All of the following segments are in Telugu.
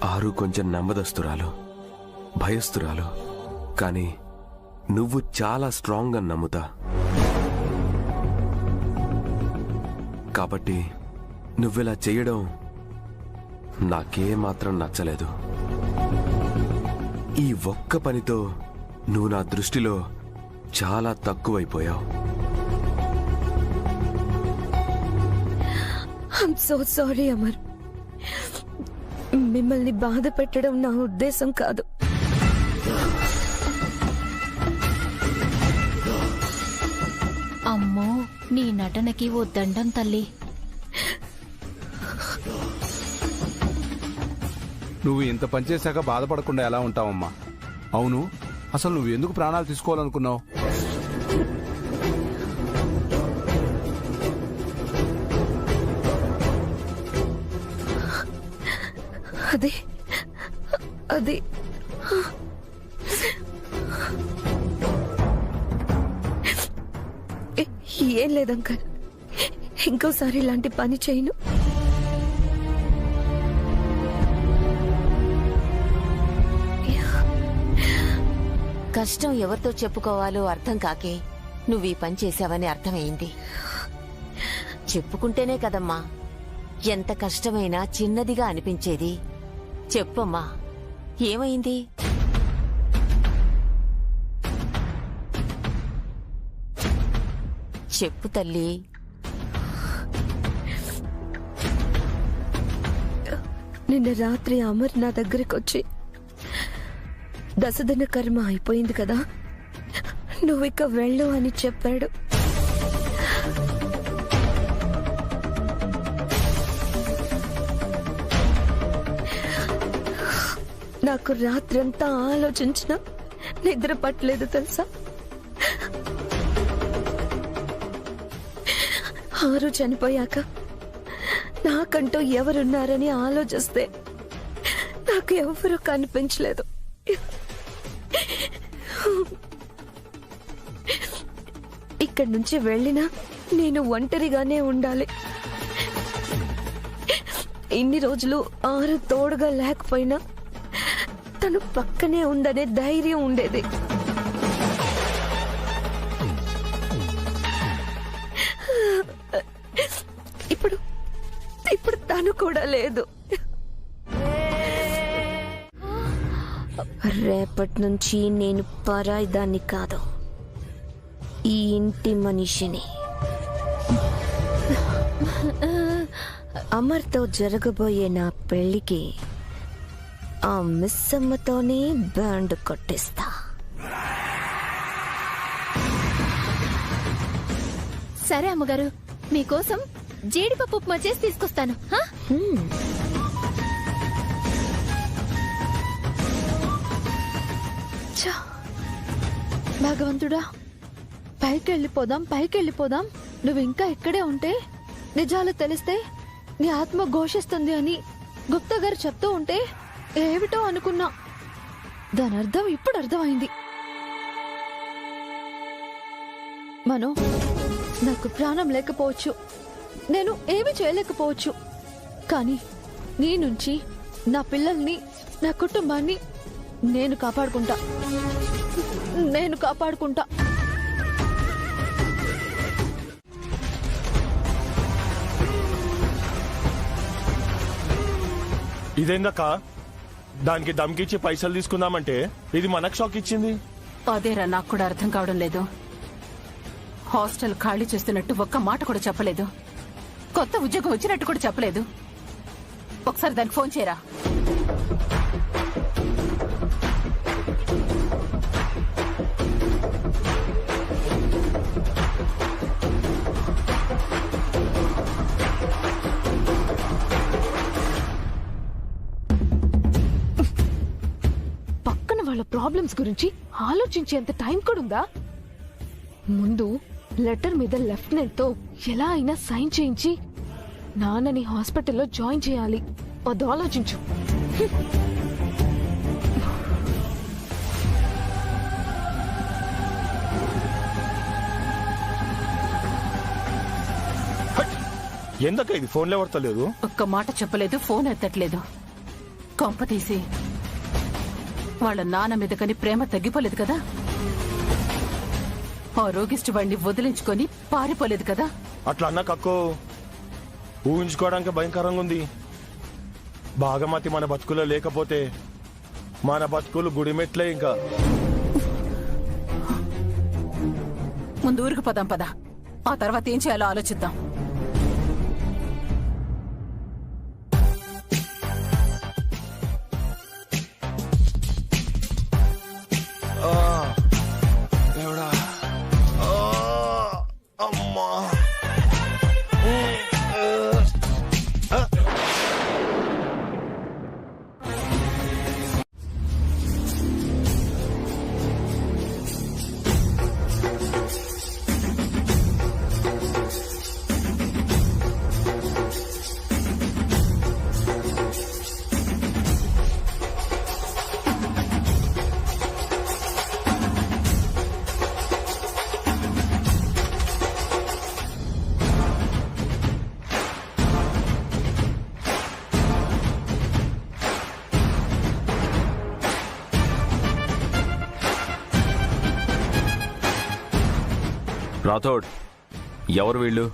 ఆరు కొంచెం నమ్మదస్తురాలు, భయస్తురాలు. కానీ నువ్వు చాలా స్ట్రాంగ్ అని నమ్ముతా. కాబట్టి నువ్విలా చెయ్యడం నాకేమాత్రం నచ్చలేదు. ఈ ఒక్క పనితో నువ్వు నా దృష్టిలో చాలా తక్కువైపోయావు. I'm so sorry Amar. మిమ్మల్ని బాధ పెట్టడం నా ఉద్దేశం కాదు. అమ్మో, నీ నటనకి ఓ దండం తల్లి. నువ్వు ఇంత పనిచేశాక బాధపడకుండా ఎలా ఉంటావమ్మా? అవును, అసలు నువ్వు ఎందుకు ప్రాణాలు తీసుకోవాలనుకున్నావు? అది ఏం లేదంకల్, ఇంకోసారి ఇలాంటి పని చేయను. కష్టం ఎవరితో చెప్పుకోవాలో అర్థం కాకే నువ్వు ఈ పని చేశావని అర్థమైంది. చెప్పుకుంటేనే కదమ్మా ఎంత కష్టమైనా చిన్నదిగా అనిపించేది. చెప్పమ్మా, ఏమైంది? చెప్పు తల్లి. నిన్న రాత్రి అమర్ నా దగ్గరికి వచ్చి, దశదిన కర్మ అయిపోయింది కదా, నువ్విక వెళ్ళు అని చెప్పాడు. నాకు రాత్రంతా ఆలోచించిన నిద్ర పట్టలేదు తెలుసా. ఆరు చనిపోయాక నాకంటూ ఎవరున్నారని ఆలోచిస్తే నాకు ఎవరు కనిపించలేదు. ఇక్కడి నుంచి వెళ్ళినా నేను ఒంటరిగానే ఉండాలి. ఇన్ని రోజులు ఆరు తోడుగా లేకపోయినా తను పక్కనే ఉందనే ధైర్యం ఉండేది. ఇప్పుడు తను కూడా లేదు. రేపటి నుంచి నేను పరాయి దాన్ని కాదు, ఈ ఇంటి మనిషిని. అమర్తో జరగబోయే నా పెళ్లికి ఆ మిస్సమ్మతోనే బ్యాండ్ కొట్టిస్తా. సరే అమ్మగారు, మీకోసం జీడిపప్పు ఉప్మా చేసి తీసుకొస్తాను. భగవంతుడా, పైకెళ్ళిపోదాం. నువ్వు ఇంకా ఇక్కడే ఉంటే నిజాలు తెలిస్తే నీ ఆత్మ ఘోషిస్తుంది అని గుప్తా గారు చెప్తూ ఉంటే ఏమిటో అనుకున్నా. దాని అర్థం ఇప్పుడు అర్థమైంది. మనో, నాకు ప్రాణం లేకపోవచ్చు, నేను ఏమి చేయలేకపోవచ్చు, కానీ నీ నుంచి నా పిల్లల్ని, నా కుటుంబాన్ని నేను కాపాడుకుంటా. ఇదేందక్క, దానికి దమ్కిచ్చి పైసలు తీసుకుందామంటే ఇది మనకు షాక్ ఇచ్చింది. అదేరా నాకు కూడా అర్థం కావడం లేదు. హాస్టల్ ఖాళీ చేస్తున్నట్టు ఒక్క మాట కూడా చెప్పలేదు. కొత్త ఉద్యోగం వచ్చినట్టు కూడా చెప్పలేదు. ఒకసారి దానికి ఫోన్ చేయరా. పక్కన వాళ్ళ ప్రాబ్లమ్స్ గురించి ఆలోచించేంత టైం కూడా ఉందా? ముందు లెటర్ మీద లెఫ్టినెంట్ తో ఎలా అయినా సైన్ చేయించి నాన్నని హాస్పిటల్లో జాయిన్ చేయాలి. అది ఆలోచించు. ఎందుక ఇది ఫోన్లో పడతలేదు? ఒక్క మాట చెప్పలేదు, ఫోన్ ఎత్తట్లేదు. కొంప తీసి వాళ్ళ నాన్న మీద కని ప్రేమ తగ్గిపోలేదు కదా? ఆ రోగిష్టి వాడిని వదిలించుకొని పారిపోలేదు కదా? అట్లా అన్న కక్కో ఊహించుకోవడానికి భయంకరంగా ఉంది. బాగమతి మన బతుకులో లేకపోతే మన బతుకులు గుడిమెట్లే. ఇంకా ముందు ఊరికి పదాం పద, ఆ తర్వాత ఏం చేయాలో ఆలోచిద్దాం. అమ్మా రాథోడ్, ఎవరు వీళ్ళు?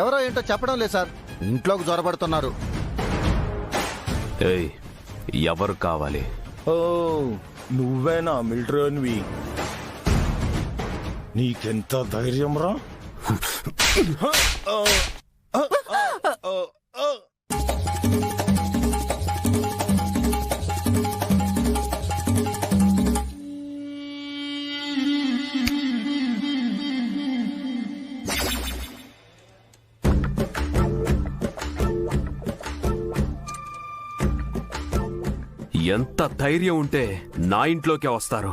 ఎవరో ఏంటో చెప్పడం లేదు సార్, ఇంట్లోకి జ్వరబడుతున్నారు. ఏయ్, ఎవరు కావాలి? ఓ నువ్వేనా మిలిటరీవి? నీకెంత ధైర్యం రా? ఎంత ధైర్యం ఉంటే నా ఇంట్లోకే వస్తారు?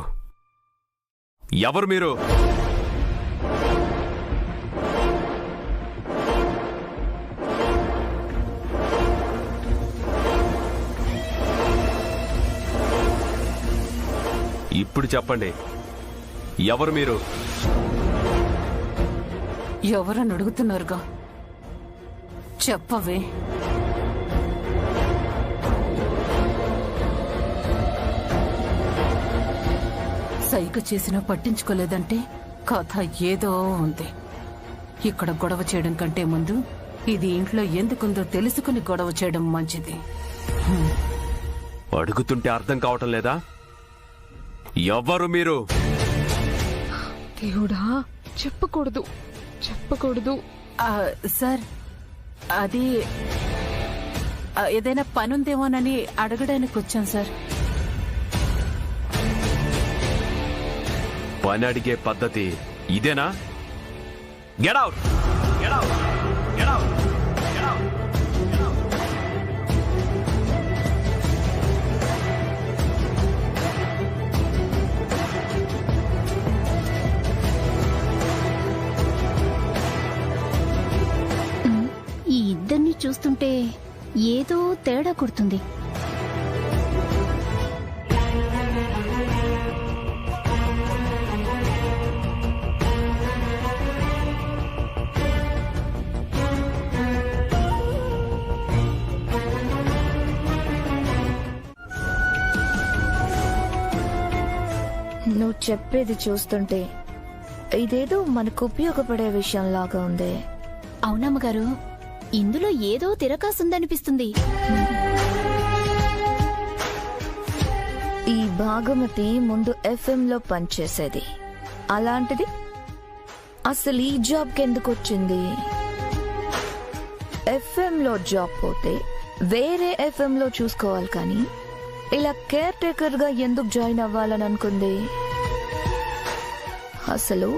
ఎవరు మీరు? ఇప్పుడు చెప్పండి, ఎవరు మీరు? ఎవరని అడుగుతున్నారుగా, చెప్పవే. సైగ చేసినా పట్టించుకోలేదంటే కథ ఏదో ఉంది. ఇక్కడ గొడవ చేయడం కంటే ముందు ఇది ఇంట్లో ఎందుకుందో తెలుసుకుని గొడవ చేయడం మంచిది. అడుగుతుంటే అర్థం కావటం లేదా? ఎవరు మీరు? దేవుడా, చెప్పకూడదు చెప్పకూడదు. సార్, అది ఏదైనా పనుందేమోనని అడగడానికి వచ్చాం సార్. పని అడిగే పద్ధతి ఇదేనా? Get out! Get out! Get out! Get out! ఈ ఇద్దరిని చూస్తుంటే ఏదో తేడా కొడుతుంది. నువ్వు చెప్పేది చూస్తుంటే ఇదేదో మనకు ఉపయోగపడే విషయంలాగా ఉంది. అవునమ్మగారు, ఇందులో ఏదో తిరకాసుందనిపిస్తుంది. ఈ భాగమతి ముందు FM లో పనిచేసేది. అలాంటిది అసలు ఈ జాబ్కి ఎందుకు వచ్చింది? FM లో జాబ్ పోతే వేరే FM లో చూసుకోవాలి, కానీ ఇలా కేర్ టేకర్ గా ఎందుకు జాయిన్ అవ్వాలని అనుకుంది? అసలు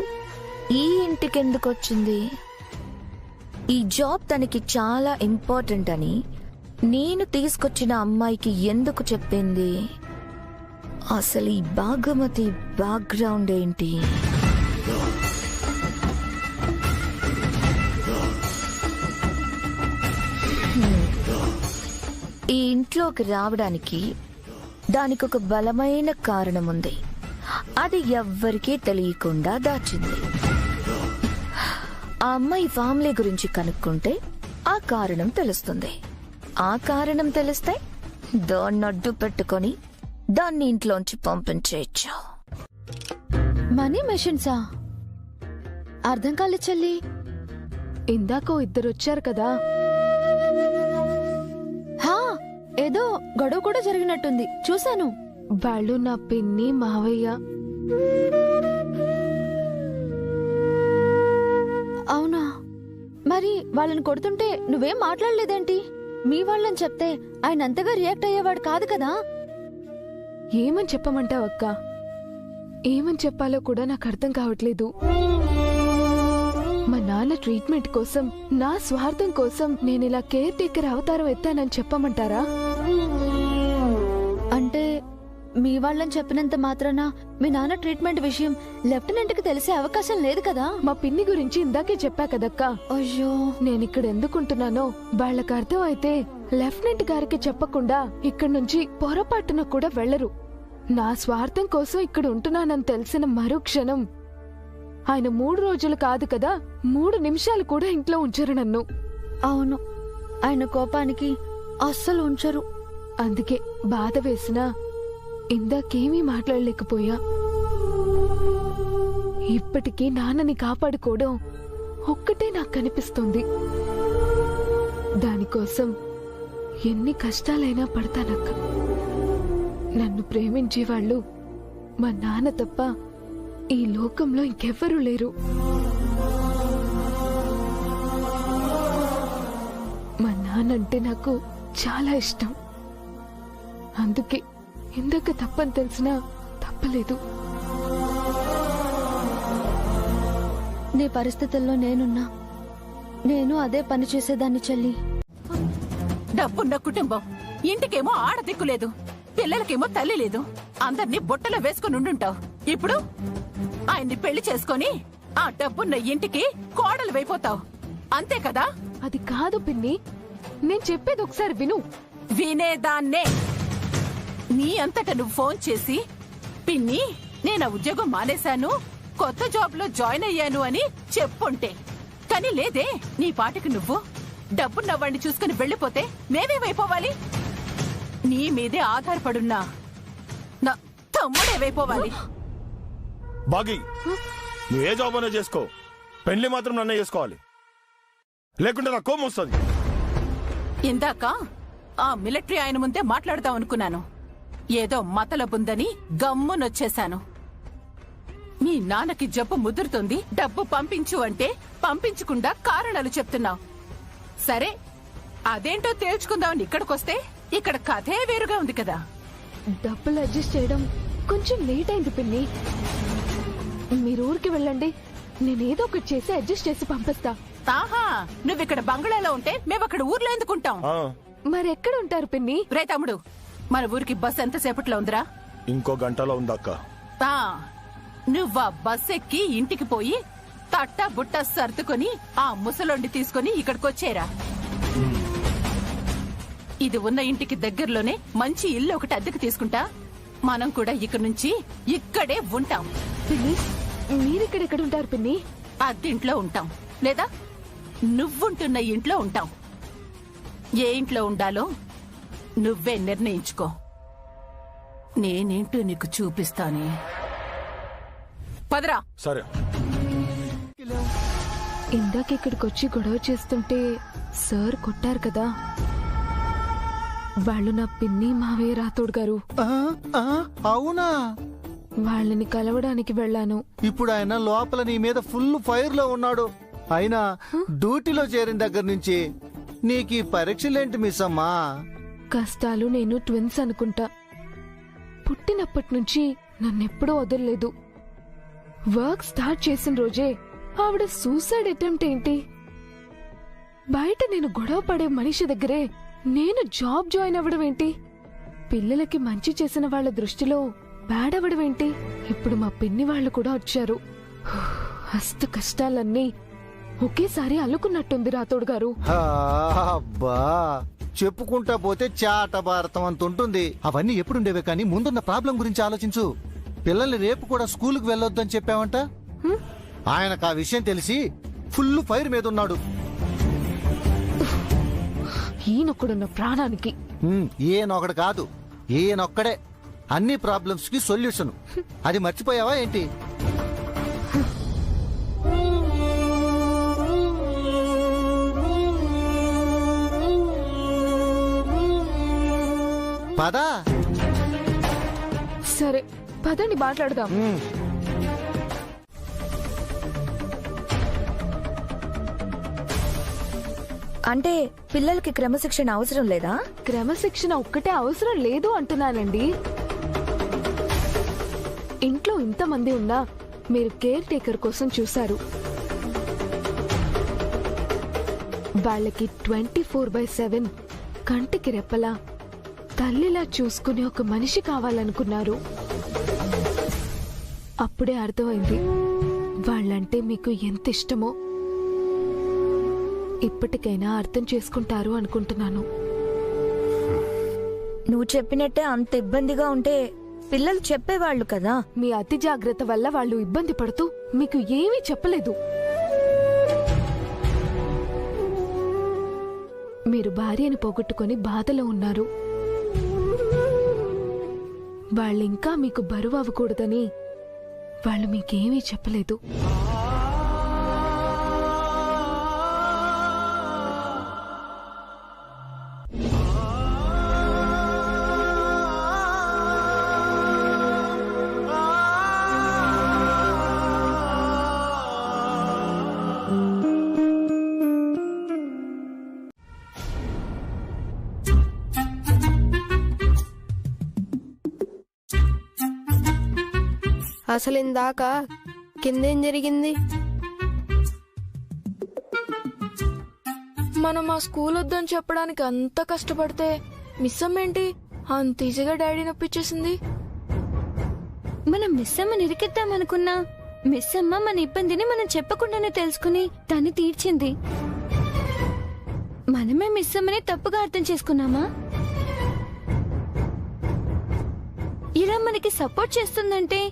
ఈ ఇంటికి ఎందుకు వచ్చింది? ఈ జాబ్ తనకి చాలా ఇంపార్టెంట్ అని నేను తీసుకొచ్చిన అమ్మాయికి ఎందుకు చెప్పింది? అసలు ఈ భాగమతి బ్యాక్గ్రౌండ్ ఏంటి? ఈ ఇంట్లోకి రావడానికి దానికి ఒక బలమైన కారణం ఉంది. అది ఎవ్వరికీ తెలియకుండా దాచింది. ఆ అమ్మాయి ఫ్యామిలీ గురించి కనుక్కుంటే ఆ కారణం తెలుస్తుంది. ఆ కారణం తెలిస్తే దాన్ని అడ్డు పెట్టుకొని దాన్ని ఇంట్లోంచి పంపించేయచ్చు. మనీ మెషిన్సా? అర్థం కాలేదు చెల్లి. ఇందాకో ఇద్దరు వచ్చారు కదా, హా, ఏదో గొడవ కూడా జరిగినట్టుంది, చూశాను. వాళ్ళు నా పిన్ని మావయ్య. అవునా? మరి వాళ్ళని కొడుతుంటే నువ్వేం మాట్లాడలేదేంటి? మీ వాళ్ళని చెప్తే ఆయన అంతగా రియాక్ట్ అయ్యేవాడు కాదు కదా. ఏమని చెప్పమంటావక్క? ఏమని చెప్పాలో కూడా నాకు అర్థం కావట్లేదు. మా నాన్న ట్రీట్మెంట్ కోసం, నా స్వార్థం కోసం నేను ఇలా కేర్ టేకర్ అవతారం ఎత్తానని చెప్పమంటారా? అంటే మీ వాళ్ళని చెప్పినంత మాత్రాన మీ నాన్న ట్రీట్మెంట్ విషయం లెఫ్టినెంట్ కి తెలిసే అవకాశం లేదు కదా. మా పిన్ని గురించి ఇందాకే చెప్పా కదక్కా. అయ్యో, నేనిక్కడ ఎందుకుంటున్నానో వాళ్ళకి అర్థం అయితే లెఫ్టినెంట్ గారికి చెప్పకుండా ఇక్కడి నుంచి పొరపాటున కూడా వెళ్లరు. నా స్వార్థం కోసం ఇక్కడ ఉంటున్నానని తెలిసిన మరో క్షణం ఆయన 3 రోజులు కాదు కదా, 3 నిమిషాలు కూడా ఇంట్లో ఉంచరు నన్ను. అవును, ఆయన కోపానికి అస్సలు ఉంచరు. అందుకే బాధ వేసినా ఇందాకేమీ మాట్లాడలేకపోయా. ఇప్పటికీ నాన్నని కాపాడుకోవడం ఒక్కటే నాకు కనిపిస్తుంది. దానికోసం ఎన్ని కష్టాలైనా పడతానక్క. నన్ను ప్రేమించేవాళ్ళు మా నాన్న తప్ప ఈ లోకంలో ఇంకెవ్వరూ లేరు. మా నాన్నంటే నాకు చాలా ఇష్టం. అందుకే ఇందాక తప్పని తెలిసినా తప్పలేదు. నీ పరిస్థితుల్లో నేనున్నా, నేను అదే పని చేసేదాన్ని చెల్లి. డబ్బున్న కుటుంబం, ఇంటికేమో ఆడ దిక్కు లేదు, పిల్లలకేమో తల్లి లేదు. అందర్నీ బుట్టలో వేసుకుని ఉండుంటావు. ఇప్పుడు ఆయన్ని పెళ్లి చేసుకొని ఆ డబ్బున్న ఇంటికి కోడలు వైపోతావు, అంతే కదా? అది కాదు పిన్ని, నేను చెప్పేది ఒకసారి విను. వినేదాన్నే. నీ అంతట నువ్వు ఫోన్ చేసి, పిన్ని నేను ఆ ఉద్యోగం మానేశాను, కొత్త జాబ్ లో జాయిన్ అయ్యాను అని చెప్పుంటే. కానీ లేదే, నీ పాటికి నువ్వు డబ్బున్న వాడిని చూసుకుని వెళ్లిపోతే మేమేమైపోవాలి? నీ మీదే ఆధారపడున్నా నా తమ్ముడేవైపోవాలి. బాగి, నువ్వు ఏ జాబ్ అయినా చేసుకో, పెళ్లి మాత్రం నన్నే చేసుకోవాలి, లేకుంటే నా కోపం వస్తుంది. ఇందాక ఆ మిలిటరీ ఆయన ముందే మాట్లాడదాం అనుకున్నాను. ఏదో మతలబుందని గమ్మునొచ్చేశాను. మీ నాన్నకి జబ్బు ముదురుతుంది, డబ్బు పంపించు అంటే పంపించకుండా కారణాలు చెప్తున్నావు. సరే, అదేంటో తేల్చుకుందామని ఇక్కడికొస్తే ఇక్కడ కథే వేరుగా ఉంది కదా. డబ్బులు అడ్జస్ట్ చేయడం కొంచెం లేట్ అయింది పిన్ని. మీరు ఊరికి వెళ్ళండి, నేనేదో ఒకటి చేసి అడ్జస్ట్ చేసి పంపిస్తా. ఆహా, నువ్విక్కడ బంగ్లాలో ఉంటే మేమక్కడ ఊర్లో ఎందుకుంటాం? మరెక్కడ ఉంటారు పిన్ని? రే తమ్ముడు, మన ఊరికి బస్ ఎంతసేపట్లో ఉందిరా? ఇంకో గంటలో ఉందక్క. నువ్వా బస్ ఎక్కి ఇంటికి పోయి తట్టా బుట్ట సర్దుకొని ఆ ముసలోండి తీసుకొని ఇక్కడికొచ్చేరా. ఇది ఉన్న ఇంటికి దగ్గరలోనే మంచి ఇల్లు ఒకటి అద్దెకు తీసుకుంటా. మనం కూడా ఇక్కడి నుంచి ఇక్కడే ఉంటాం. పిన్ని, మీరిక్కడెక్కడ ఉంటారు పిన్ని? అద్దింట్లో ఉంటాం, లేదా నువ్వుంటున్న ఇంట్లో ఉంటాం. ఏ ఇంట్లో ఉండాలో నువ్వే నిర్ణయించుకో. నేనేంటో నీకు చూపిస్తానే. పదరా. సరే. ఇందాక ఇక్కడికొచ్చి గొడవ చేస్తుంటే సార్ కొట్టారు కదా, వాళ్ళు నా పిన్ని మావయ్య రాథోడ్ గారు. అవునా? వాళ్ళని కలవడానికి వెళ్ళాను. ఇప్పుడు ఆయన లోపల నీ మీద ఫుల్ ఫైర్ లో ఉన్నాడు. అయినా డ్యూటీలో చేరిన దగ్గర నుంచి నీకు ఈ పరీక్షలేంటి మిస్ అమ్మా? కష్టాలు నేను ట్విన్స్ అనుకుంటా. పుట్టినప్పటి నుంచి నన్నెప్పుడూ వదలలేదు. వర్క్ స్టార్ట్ చేసిన రోజే ఆవిడ సూసైడ్ అటెంప్ట్ ఏంటి? బయట నేను గొడవ పడే మనిషి దగ్గరే నేను జాబ్ జాయిన్ అవ్వడం ఏంటి? పిల్లలకి మంచి చేసిన వాళ్ళ దృష్టిలో బ్యాడ్ అవ్వడం ఏంటి? ఇప్పుడు మా పిన్ని వాళ్ళు కూడా వచ్చారు. అస్త కష్టాలన్నీ ఒకేసారి అల్లుకున్నట్టుంది రాథోడ్ గారు. అబ్బా, చెప్పుకుంటా పోతే చాట భారతం అంత ఉంటుంది. అవన్నీ ఎప్పుడుండేవే కానీ ముందున్న ప్రాబ్లం గురించి ఆలోచించు. పిల్లల్ని రేపు కూడా స్కూలుకు వెళ్ళొద్దని చెప్పావంట. ఆయనకు ఆ విషయం తెలిసి ఫుల్ ఫైర్ మీద ఉన్నాడు. ఈయనొక్కడున్న ప్రాణానికి. ఈయనొకడు కాదు, ఈయనొక్కడే అన్ని ప్రాబ్లమ్స్ కి సొల్యూషన్. అది మర్చిపోయావా ఏంటి? పదా. సరే పదండి మాట్లాడదాం. అంటే పిల్లలకి క్రమశిక్షణ అవసరం లేదా? క్రమశిక్షణ ఒక్కటే అవసరం లేదు అంటున్నానండి. ఇంట్లో ఇంతమంది ఉన్నా మీరు కేర్ టేకర్ కోసం చూశారు. వాళ్ళకి 24/7 కంటికి రెప్పలా తల్లిలా చూసుకునే ఒక మనిషి కావాలనుకున్నారు. అప్పుడే అర్థమైంది వాళ్ళంటే మీకు ఎంత ఇష్టమో. ఇప్పటికైనా అర్థం చేసుకుంటారు అనుకుంటున్నాను. నువ్వు చెప్పినట్టే అంత ఇబ్బందిగా ఉంటే పిల్లలు చెప్పేవాళ్ళు కదా. మీ అతి జాగ్రత్త వల్ల వాళ్ళు ఇబ్బంది పడుతూ మీకు ఏమీ చెప్పలేదు. మీరు భార్యని పోగొట్టుకొని బాధలో ఉన్నారు. వాళ్ళింకా మీకు బరువు అవ్వకూడదని వాళ్ళు మీకేమీ చెప్పలేదు. అసలు ఇందాక కిందేం జరిగింది? మనం ఆ స్కూల్ వద్దని చెప్పడానికి అంత కష్టపడితే మిస్ అమ్మ ఏంటి అంత ఈజీగా డాడీ నొప్పించేసింది? మనం మిస్ అమ్మని ఇరికిద్దామనుకున్నా మిస్ అమ్మ మన ఇబ్బందిని మనం చెప్పకుండానే తెలుసుకుని తను తీర్చింది. మనమే మిస్ అమ్మని తప్పుగా అర్థం చేసుకున్నామా? ఇలా మనకి సపోర్ట్ చేస్తుందంటే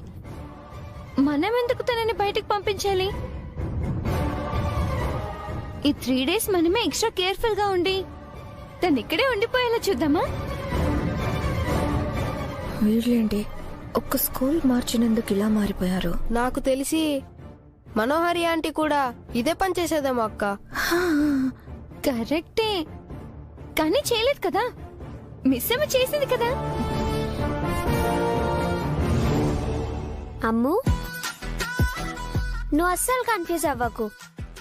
మనం ఎందుకు తనని బయటకు పంపించాలి? ఈ 3 days మనమే ఎక్స్ట్రా కేర్ఫుల్ గా ఉండి తను ఇక్కడే ఉండిపోయేలా చూద్దామా? వీళ్ళేంటి ఒక్క స్కూల్ మార్చినందుకు ఇలా మారిపోయారు? నాకు తెలిసి మనోహరి ఆంటీ కూడా ఇదే పని చేసేదేమో అక్క. కరెక్టే, కానీ చేయలేదు కదా. మిస్ అమ్మ చేసింది కదా. అమ్ము, నువ్వు అస్సలు కన్ఫ్యూజ్ అవ్వకు.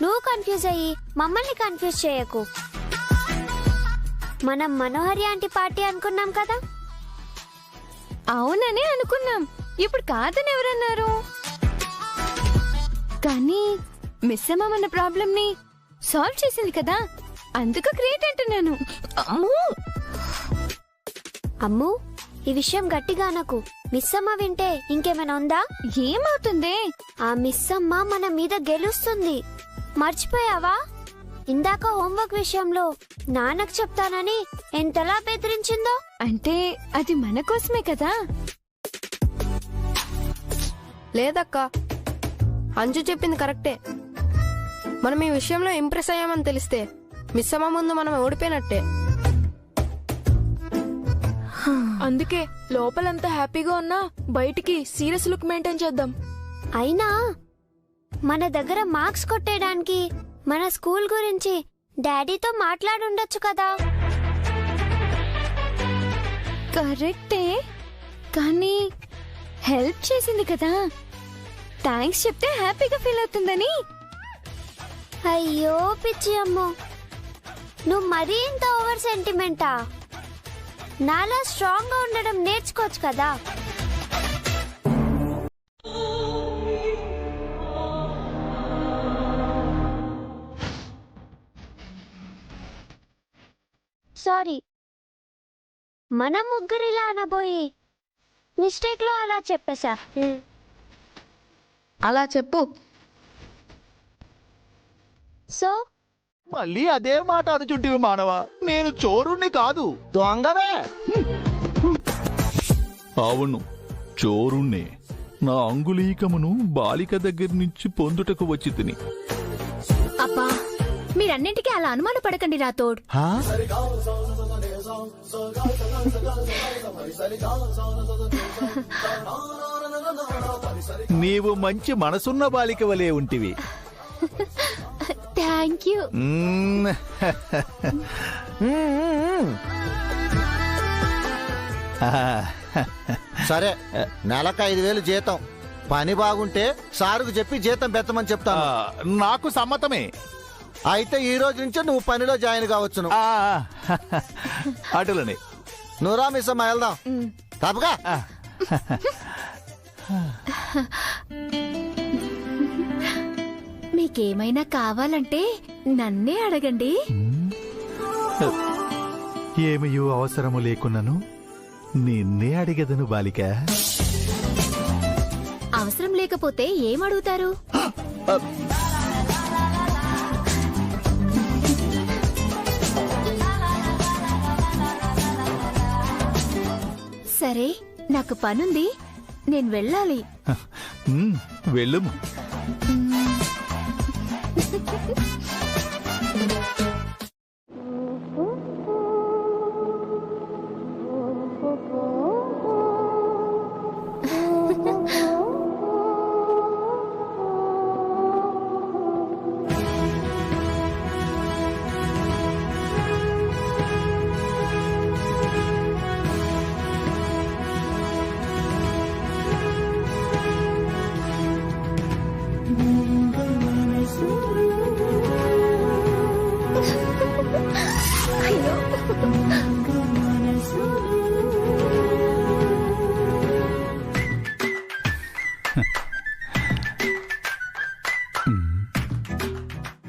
నువ్వు కన్ఫ్యూజ్ అయ్యి మమ్మల్ని కన్ఫ్యూజ్ చేయకు. మనం మనోహరి ఆంటీ పార్టీ అనుకున్నాం కదా. అవుననే అనుకున్నాం, ఇప్పుడు కాదని ఎవరన్నారు? కానీ మిస్ అమ్మ మన ప్రాబ్లం ని సాల్వ్ చేసింది కదా, అందుకు గ్రేట్ అంటున్నాను. అమ్ము, ఈ విషయం గట్టిగా అనకు. మిస్ అమ్మ వింటే ఇంకేమైనా ఉందా? ఏమవుతుంది? ఆ మిస్ అమ్మ మన మీద గెలుస్తుంది. మర్చిపోయావా? ఇందాక హోంవర్క్ విషయంలో నాన్నకు చెప్తానని ఎంతలా బెదిరించిందో. అంటే అది మన కోసమే కదా. లేదక్క, అంజు చెప్పింది కరెక్టే. మనం ఈ విషయంలో ఇంప్రెస్ అయ్యామని తెలిస్తే మిస్ అమ్మ ముందు మనం ఓడిపోయినట్టే. అందుకే లోపలంతా హ్యాపీగా ఉన్నా బయటికి సీరియస్ లుక్ మెయింటైన్ చేద్దాం. అయినా మన దగ్గర మార్క్స్ కొట్టేయడానికి మన స్కూల్ గురించి డాడీతో మాట్లాడుండొచ్చు కదా. కరెక్టే, కానీ హెల్ప్ చేసింది కదా, థ్యాంక్స్ చెప్తే హ్యాపీగా ఫీల్ అవుతుందని. అయ్యో పిచ్చి అమ్మో, నువ్వు మరీ ఇంత ఓవర్ సెంటిమెంటా? నాలా స్ట్రాంగ్ గా ఉండడం నేర్చుకోవచ్చు కదా. సారీ, మన ముగ్గురిలా అనబోయి మిస్టేక్ లో అలా చెప్పేశా. అలా చెప్పు. సో మళ్ళీ అదే మాట అనుచుంటివి మానవ. నేను చోరుణ్ణి కాదు, దొంగనే. అవును, చోరుణ్ణే. నా అంగుళీకమును బాలిక దగ్గర నుంచి పొందుటకు వచ్చి తిని. అబ్బా, మీ మీరన్నింటికీ అలా అనుమాన పడకండి రాతోడ్. నీవు మంచి మనసున్న బాలిక వలె ఉంటివి. Thank you. సరే, నెలకు 5,000 జీతం. పని బాగుంటే సారుకు చెప్పి జీతం పెంచమని చెప్తాను. నాకు సమ్మతమే. అయితే ఈ రోజు నుంచి నువ్వు పనిలో జాయిన్ కావచ్చును. అటులనే. నువ్వురా మిస్సమ్మ, వెళ్దాం. తప్పగా. మీకేమైనా కావాలంటే నన్నే అడగండి. ఏమయూ అవసరము లేకున్నాను నిన్నే అడిగెదను బాలిక. అవసరం లేకపోతే ఏమడుగుతారు? సరే, నాకు పనుంది, నేను వెళ్ళాలి. వెళ్ళుము.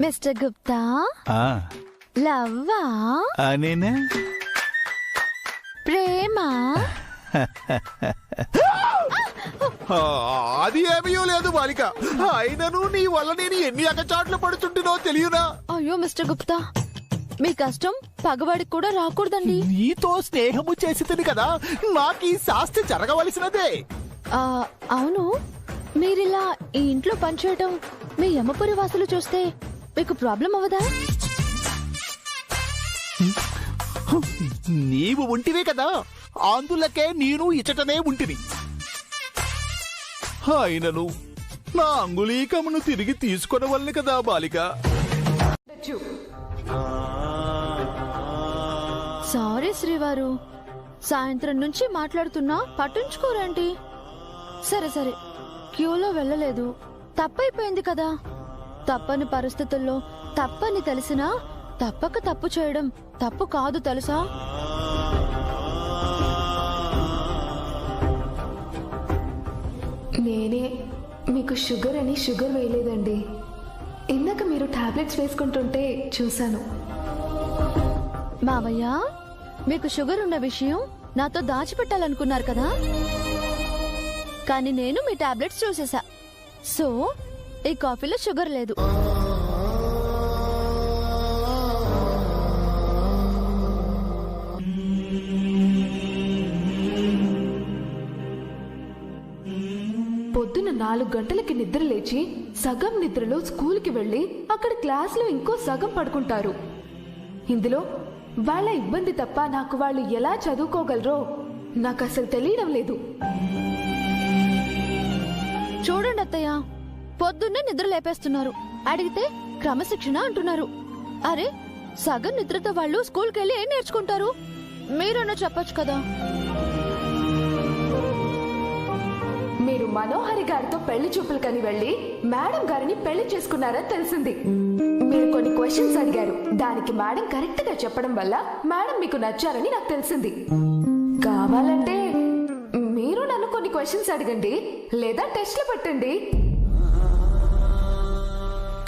మిస్టర్ గుప్తా, లవ్వా? నేనే. ప్రేమ? అది ఏమీ లేదు బాలిక. అయినను నీ వల్ల నేను ఎన్ని అగచాట్లు పడుతుంటునో తెలియనా? అయ్యో మిస్టర్ గుప్తా, మీ కష్టం పగవాడికి కూడా రాకూడదండి. నీతో స్నేహము చేసి కదా నాకు ఈ శాస్తి జరగవలసినదే. అవును, మీరిలా ఈ ఇంట్లో పనిచేయటం మీ యమపురి వాసులు చూస్తే మీకు ప్రాబ్లం అవ్వదా? నీవు ఉంటివే కదా, అందులకే నేను ఇచ్చటనే ఉంటిని. అయినను నా అంగుళీకమును తిరిగి తీసుకొనవల్ని కదా బాలిక. సారీ శ్రీవారు, సాయంత్రం నుంచి మాట్లాడుతున్నా పట్టించుకోరేంటి? సరే సరే, క్యూలో వెళ్ళలేదు, తప్పైపోయింది కదా. తప్పని పరిస్థితుల్లో తప్పని తెలిసినా తప్పక తప్పు చేయడం తప్పు కాదు తెలుసా? నేనే మీకు షుగర్ అని షుగర్ వేయలేదండి. ఇందాక మీరు టాబ్లెట్స్ వేసుకుంటుంటే చూశాను. మావయ్య, మీకు షుగర్ ఉన్న విషయం నాతో దాచిపెట్టాలనుకున్నారు కదా, కానీ నేను మీ టాబ్లెట్స్ చూసేసా. సో ఈ కాఫీలో షుగర్ లేదు. పొద్దున 4 గంటలకి నిద్ర లేచి సగం నిద్రలో స్కూల్కి వెళ్ళి అక్కడ క్లాస్లో ఇంకో సగం పడుకుంటారు. ఇందులో వాళ్ళ ఇబ్బంది తప్ప నాకు వాళ్ళు ఎలా చదువుకోగలరో నాకు అసలు తెలియడం లేదు. చూడండి అత్తయ్య, పొద్దున్నే నిద్ర లేపేస్తున్నారు, అడిగితే క్రమశిక్షణ అంటున్నారు. అరే, సగం నిద్రతో వాళ్ళు స్కూల్కి వెళ్ళి ఏం నేర్చుకుంటారు? మీరన్నా చెప్పొచ్చు కదా. మీరు మనోహరి గారితో పెళ్లి చూపులకని వెళ్ళి మేడం గారిని పెళ్లి చేసుకున్నారని తెలిసింది. మీరు కొన్ని క్వశ్చన్స్ అడిగారు, దానికి మేడం కరెక్ట్ గా చెప్పడం వల్ల మేడం మీకు నచ్చారని నాకు తెలిసింది. కావాలంటే మీరు నన్ను కొన్ని క్వశ్చన్స్ అడగండి, లేదా టెస్ట్లు పెట్టండి.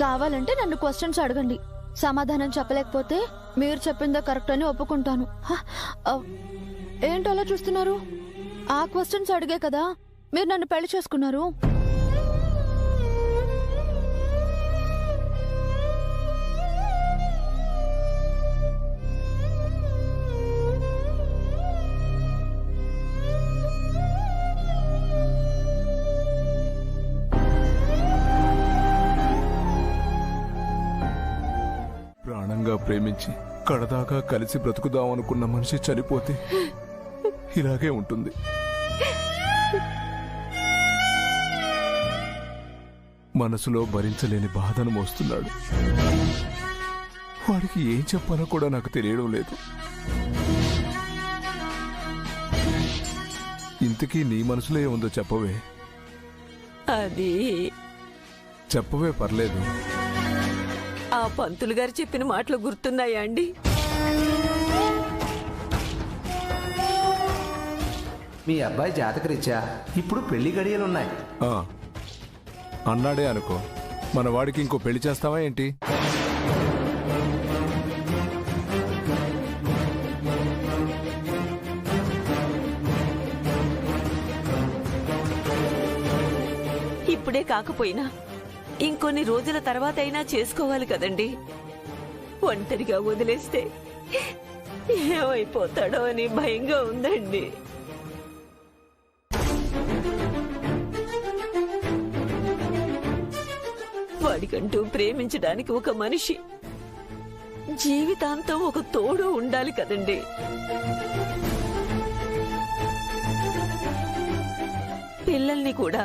కావాలంటే నన్ను క్వశ్చన్స్ అడగండి, సమాధానం చెప్పలేకపోతే మీరు చెప్పిందే కరెక్ట్ అని ఒప్పుకుంటాను. ఏంటో అలా చూస్తున్నారు? ఆ క్వశ్చన్స్ అడిగే కదా మీరు నన్ను పెళ్లి చేసుకున్నారు. ప్రాణంగా ప్రేమించి కడదాకా కలిసి బ్రతుకుదాం అనుకున్న మనిషి చనిపోతే ఇలాగే ఉంటుంది. మనసులో భరించలేని బాధను మోస్తున్నాడు. వాడికి ఏం చెప్పాలో కూడా నాకు తెలియడం లేదు. ఇంతకీ నీ మనసులో ఏముందో చెప్పవే. అది చెప్పవే, పర్లేదు. ఆ పంతులు గారు చెప్పిన మాటలు గుర్తున్నాయా అండి? మీ అబ్బాయి జాతకరీత్యా ఇప్పుడు పెళ్లి గడియలున్నాయి. అన్నాడే అనుకో. మన వాడికి ఇంకో పెళ్లి చేస్తావా ఏంటి? ఇప్పుడే కాకపోయినా ఇంకొన్ని రోజుల తర్వాత అయినా చేసుకోవాలి కదండి. ఒంటరిగా వదిలేస్తే ఏమైపోతాడో అని భయంగా ఉందండి. వాడికంటూ ప్రేమించడానికి ఒక మనిషి, జీవితాంతం ఒక తోడు ఉండాలి కదండి. పిల్లల్ని కూడా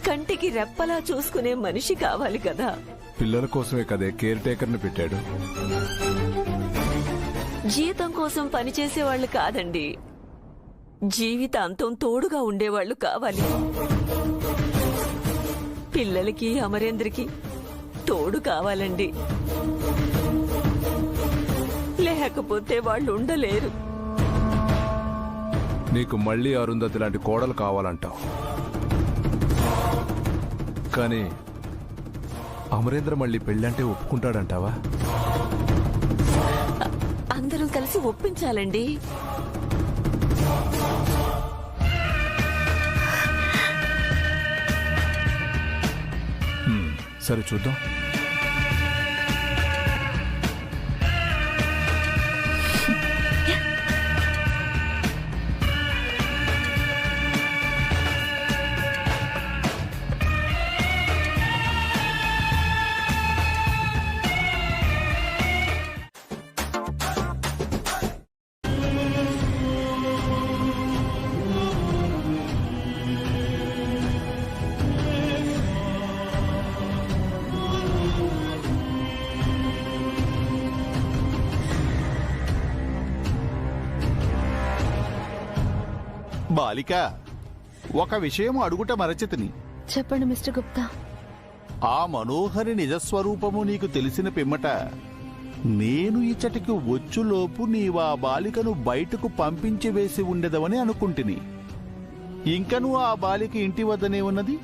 కంటికి రెప్పలా చూసుకునే మనిషి కావాలి కదా. పిల్లల కోసమే కదే కేర్ టేకర్ని పెట్టాడు. జీతం కోసం పనిచేసే వాళ్ళు కాదండి, జీవితాంతం తోడుగా ఉండేవాళ్లు కావాలి. పిల్లలకి అమరేంద్రకి తోడు కావాలండి. లేకపోతే వాళ్ళు ఉండలేరు. నీకు మళ్ళీ అరుంధతి లాంటి కోడలు కావాలంటావు, కానీ అమరేంద్ర మళ్ళీ పెళ్ళంటే ఒప్పుకుంటాడంటావా? అందరం కలిసి ఒప్పించాలండి. సరే, చూద్దాం. బాలిక, ఒక విషయం అడుగుట మరచితిని. చెప్పండి మిస్టర్ గుప్తా. ఆ మనోహరి నిజస్వరూపము నీకు తెలిసిన పిమ్మట నేను ఇచ్చటికి వచ్చులోపు నీవా బాలికను బయటకు పంపించి వేసి ఉండేదవని అనుకుంటుని. ఇంకను ఆ బాలిక ఇంటి వద్దనే ఉన్నది.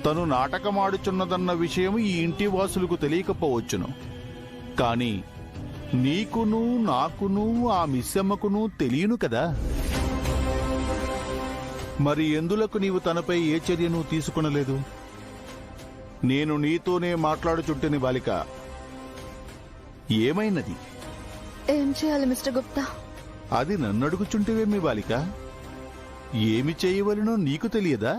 తను నాటకమాడుచున్నదన్న విషయం ఈ ఇంటి వాసులకు తెలియకపోవచ్చును, కాని నీకును నాకును ఆ మిస్సమ్మకును తెలియను కదా. మరి ఎందులకు నీవు తనపై ఏ చర్యను తీసుకునలేదు? నేను నీతోనే మాట్లాడుచుంటిని బాలిక. ఏమైనది? ఏం చేయాలి మిస్టర్ గుప్తా? అది నన్నడుగుచుంటివేమి బాలిక? ఏమి చేయవలనో నీకు తెలియదా?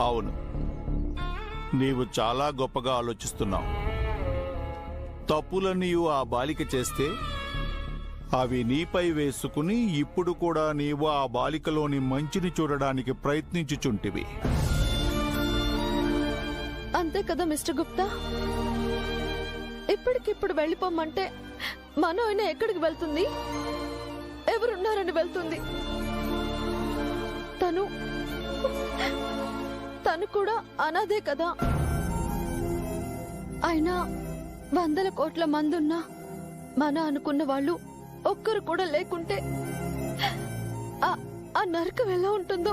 అవును, నీవు చాలా గొప్పగా ఆలోచిస్తున్నావు. తప్పులన్నీవు ఆ బాలిక చేస్తే అవి నీపై వేసుకుని ఇప్పుడు కూడా నీవు ఆ బాలికలోని మంచిని చూడడానికి ప్రయత్నించుచుంటివి. అంతే కదా మిస్టర్ గుప్తా. ఇప్పటికిప్పుడు వెళ్ళిపోమంటే మనో అయినా ఎక్కడికి వెళ్తుంది? ఎవరున్నారని వెళ్తుంది? తను కూడా అనాథే కదా. అయినా 100 కోట్ల మందున్నా మన అనుకున్న వాళ్ళు ఒక్కరు కూడా లేకుంటే ఆ నరకం ఎలా ఉంటుందో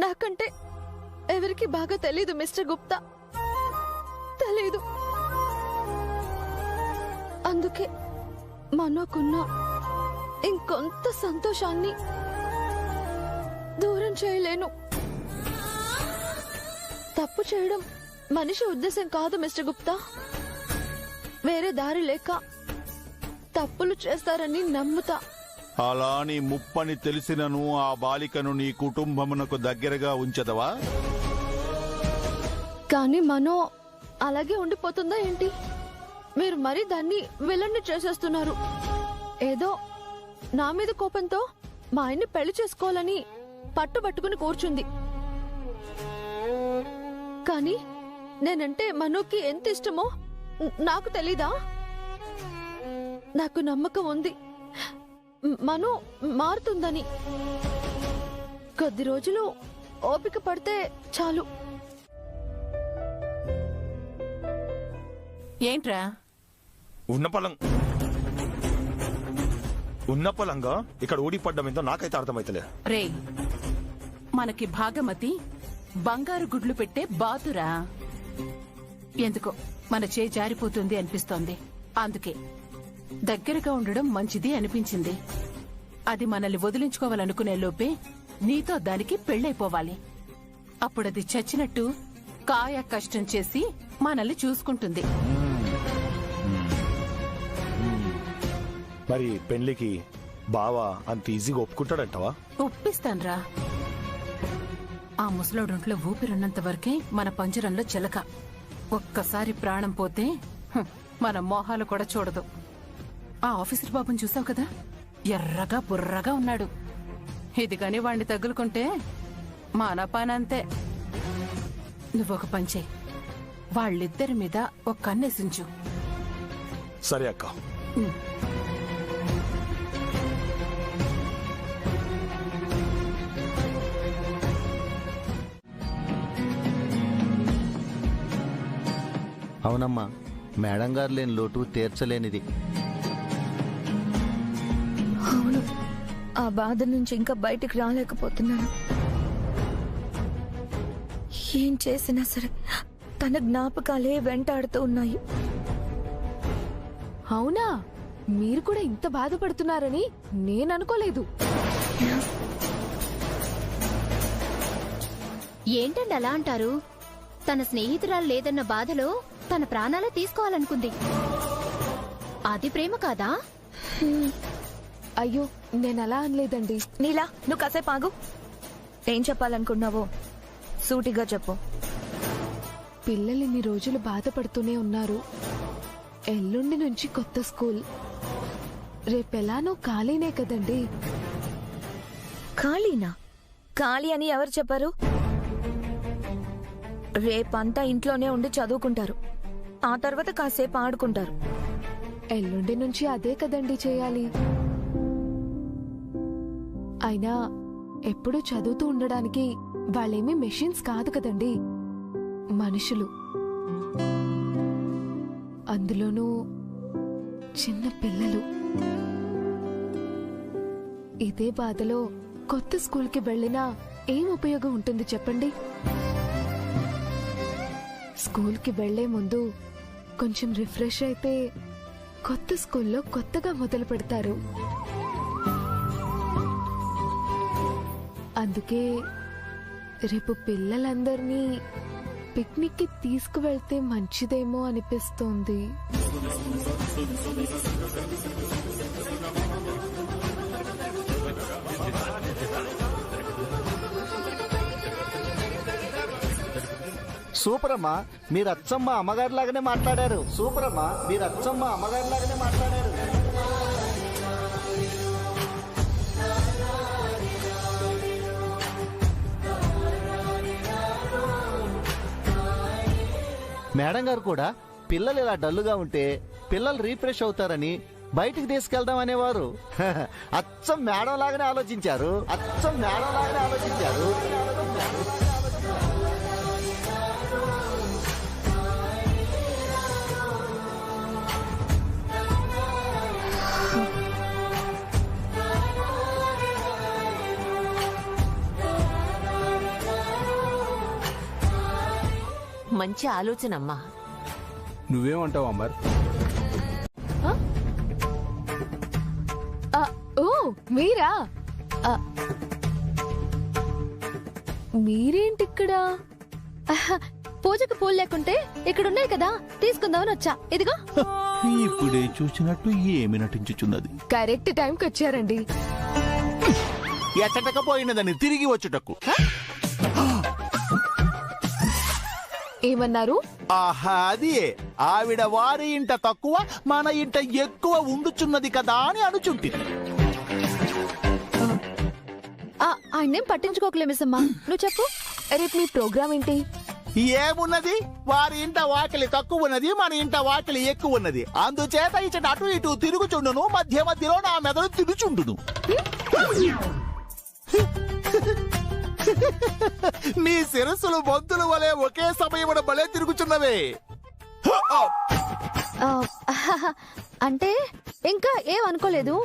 నాకంటే ఎవరికి బాగా తెలీదు మిస్టర్ గుప్తా. తెలీదు. అందుకే మనకున్న ఇంకొంత సంతోషాన్ని దూరం చేయలేను. తప్పు చేయడం మనిషి ఉద్దేశం కాదు మిస్టర్ గుప్తా. వేరే దారి లేక తప్పులు చేస్తారని నమ్ముతా. అలా నీ ముప్పని తెలిసినను ఆ బాలికను నీ కుటుంబమునకు దగ్గరగా ఉంచదవా? కానీ మనో అలాగే ఉండిపోతుందా ఏంటి? మీరు మరీ దాన్ని విలన్ని చేసేస్తున్నారు. ఏదో నా మీద కోపంతో మా ఆయన్ని పెళ్లి చేసుకోవాలని పట్టుబట్టుకుని కూర్చుంది. కానీ నేనంటే మనోకి ఎంత ఇష్టమో నాకు తెలీదా? నాకు నమ్మకం ఉంది మను మారుతుందని. కొద్ది రోజులు ఓపిక పడితే చాలు. ఏంట్రా ఉన్న పలంగా ఇక్కడ ఊడిపడ్డం ఏందో నాకైతే అర్థమైతలే. రే, మనకి భాగమతి బంగారు గుడ్లు పెట్టే బాతురా. ఎందుకో మన చేయి జారిపోతుంది అనిపిస్తోంది. అందుకే దగ్గరగా ఉండడం మంచిది అనిపించింది. అది మనల్ని వదిలించుకోవాలనుకునే లోపే నీతో దానికి పెళ్ళైపోవాలి. అప్పుడది చచ్చినట్టు కాయ కష్టం చేసి మనల్ని చూసుకుంటుంది. మరి పెళ్లికి బావా అంత ఈజీగా ఒప్పుకుంటాడంటవా? ఒప్పిస్తాన్రా. ఆ ముసలోడొంట్లో ఊపిరున్నంత వరకే మన పంజరంలో చిలక. ఒక్కసారి ప్రాణం పోతే మన మోహాలు కూడా చూడదు. ఆ ఆఫీసర్ బాబుని చూసావు కదా, ఎర్రగా బుర్రగా ఉన్నాడు. ఇది కాని వాణ్ణి తగులుకుంటే మన పనంతే. నువ్వొక పంచే, వాళ్ళిద్దరి మీద ఒక కన్నేసించు. సరే అక్క. అవునమ్మా, మేడం గారు లేని లోటు తీర్చలేనిది. అవును, ఆ బాధ నుంచి ఇంకా బయటికి రాలేకపోతున్నాను. ఏం చేసినా సరే తన జ్ఞాపకాలే వెంటాడుతూ ఉన్నాయి. అవునా, మీరు కూడా ఇంత బాధపడుతున్నారని నేననుకోలేదు. ఏంటండి అలా అంటారు? తన స్నేహితురాలు లేదన్న బాధలో తన ప్రాణాలే తీసుకోవాలనుకుంది. అది ప్రేమ కాదా? అయ్యో, నేనలా అనలేదండి. నీలా, నువ్వు కాసేపు ఆగు. ఏం చెప్పాలనుకున్నావో సూటిగా చెప్పు. పిల్లలు ఇన్ని రోజులు బాధపడుతూనే ఉన్నారు. ఎల్లుండి నుంచి కొత్త స్కూల్. రేపెలానో ఖాళీనే కదండి. ఖాళీనా? ఖాళీ అని ఎవరు చెప్పారు? రేపంతా ఇంట్లోనే ఉండి చదువుకుంటారు, ఆ తర్వాత కాసేపు ఆడుకుంటారు. ఎల్లుండి నుంచి అదే కదండి చేయాలి. అయినా ఎప్పుడూ చదువుతూ ఉండడానికి వాళ్ళేమీ మెషిన్స్ కాదు కదండి, మనుషులు. అందులోనూ చిన్న పిల్లలు. ఇదే బాధలో కొత్త స్కూల్కి వెళ్ళినా ఏం ఉపయోగం ఉంటుంది చెప్పండి? స్కూల్కి వెళ్లే ముందు కొంచెం రిఫ్రెష్ అయితే కొత్త స్కూల్లో కొత్తగా మొదలు పెడతారు. అందుకే రేపు పిల్లలందరినీ పిక్నిక్కి తీసుకువెళ్తే మంచిదేమో అనిపిస్తోంది. సూపర్ అమ్మా, మీరు అచ్చమ్మ అమ్మగారిలాగానే మాట్లాడారు. సూపర్ అమ్మా, మీరు అచ్చమ్మ అమ్మగారిలాగానే మాట్లాడారు. మేడం గారు కూడా పిల్లలు ఇలా డల్లుగా ఉంటే పిల్లలు రీఫ్రెష్ అవుతారని బయటికి తీసుకెళ్దాం అనేవారు. అచ్చం మేడం లాగానే ఆలోచించారు. అచ్చం మేడం లాగానే ఆలోచించారు. మంచి ఆలోచనమ్మా. నువ్వేమంటావు అమర్? ఓ మీరా? మీరేంటిక్కడ? పూజకు పూలు లేకుంటే ఇక్కడ ఉన్నాయి కదా, తీసుకుందామని వచ్చా. ఇదిగో. ఇప్పుడే చూసినట్టు ఏమి నటించుచున్నది? కరెక్ట్ టైంకి వచ్చారండి. ఎచ్చటకపోయినదని తిరిగి వచ్చుటకు. ఏమన్నారు? ఆహా, అది ఆవిడ వారి ఇంట తక్కువ మన ఇంట ఎక్కువ ఉండుచున్నది కదా అని అనుచుంటుంది. ఆయనేం పట్టించుకోకలే మిస్సమ్మా, నువ్వు చెప్పు. రేపు మీ ప్రోగ్రామ్ ఏంటి? ఏమున్నది, వారి ఇంట వాకిలి తక్కువ ఉన్నది, మన ఇంట వాకిలి ఎక్కువ ఉన్నది. అందుచేత ఇచ్చట అటు ఇటు తిరుగుచుండును, మధ్య మధ్యలో నా మెదడు తిరుగుచుండును. నీ శిరస్సులు బొద్దుల వలె ఒకే సమయమున బలే తిరుగుచున్నవే. అంటే ఇంకా ఏం అనుకోలేదు,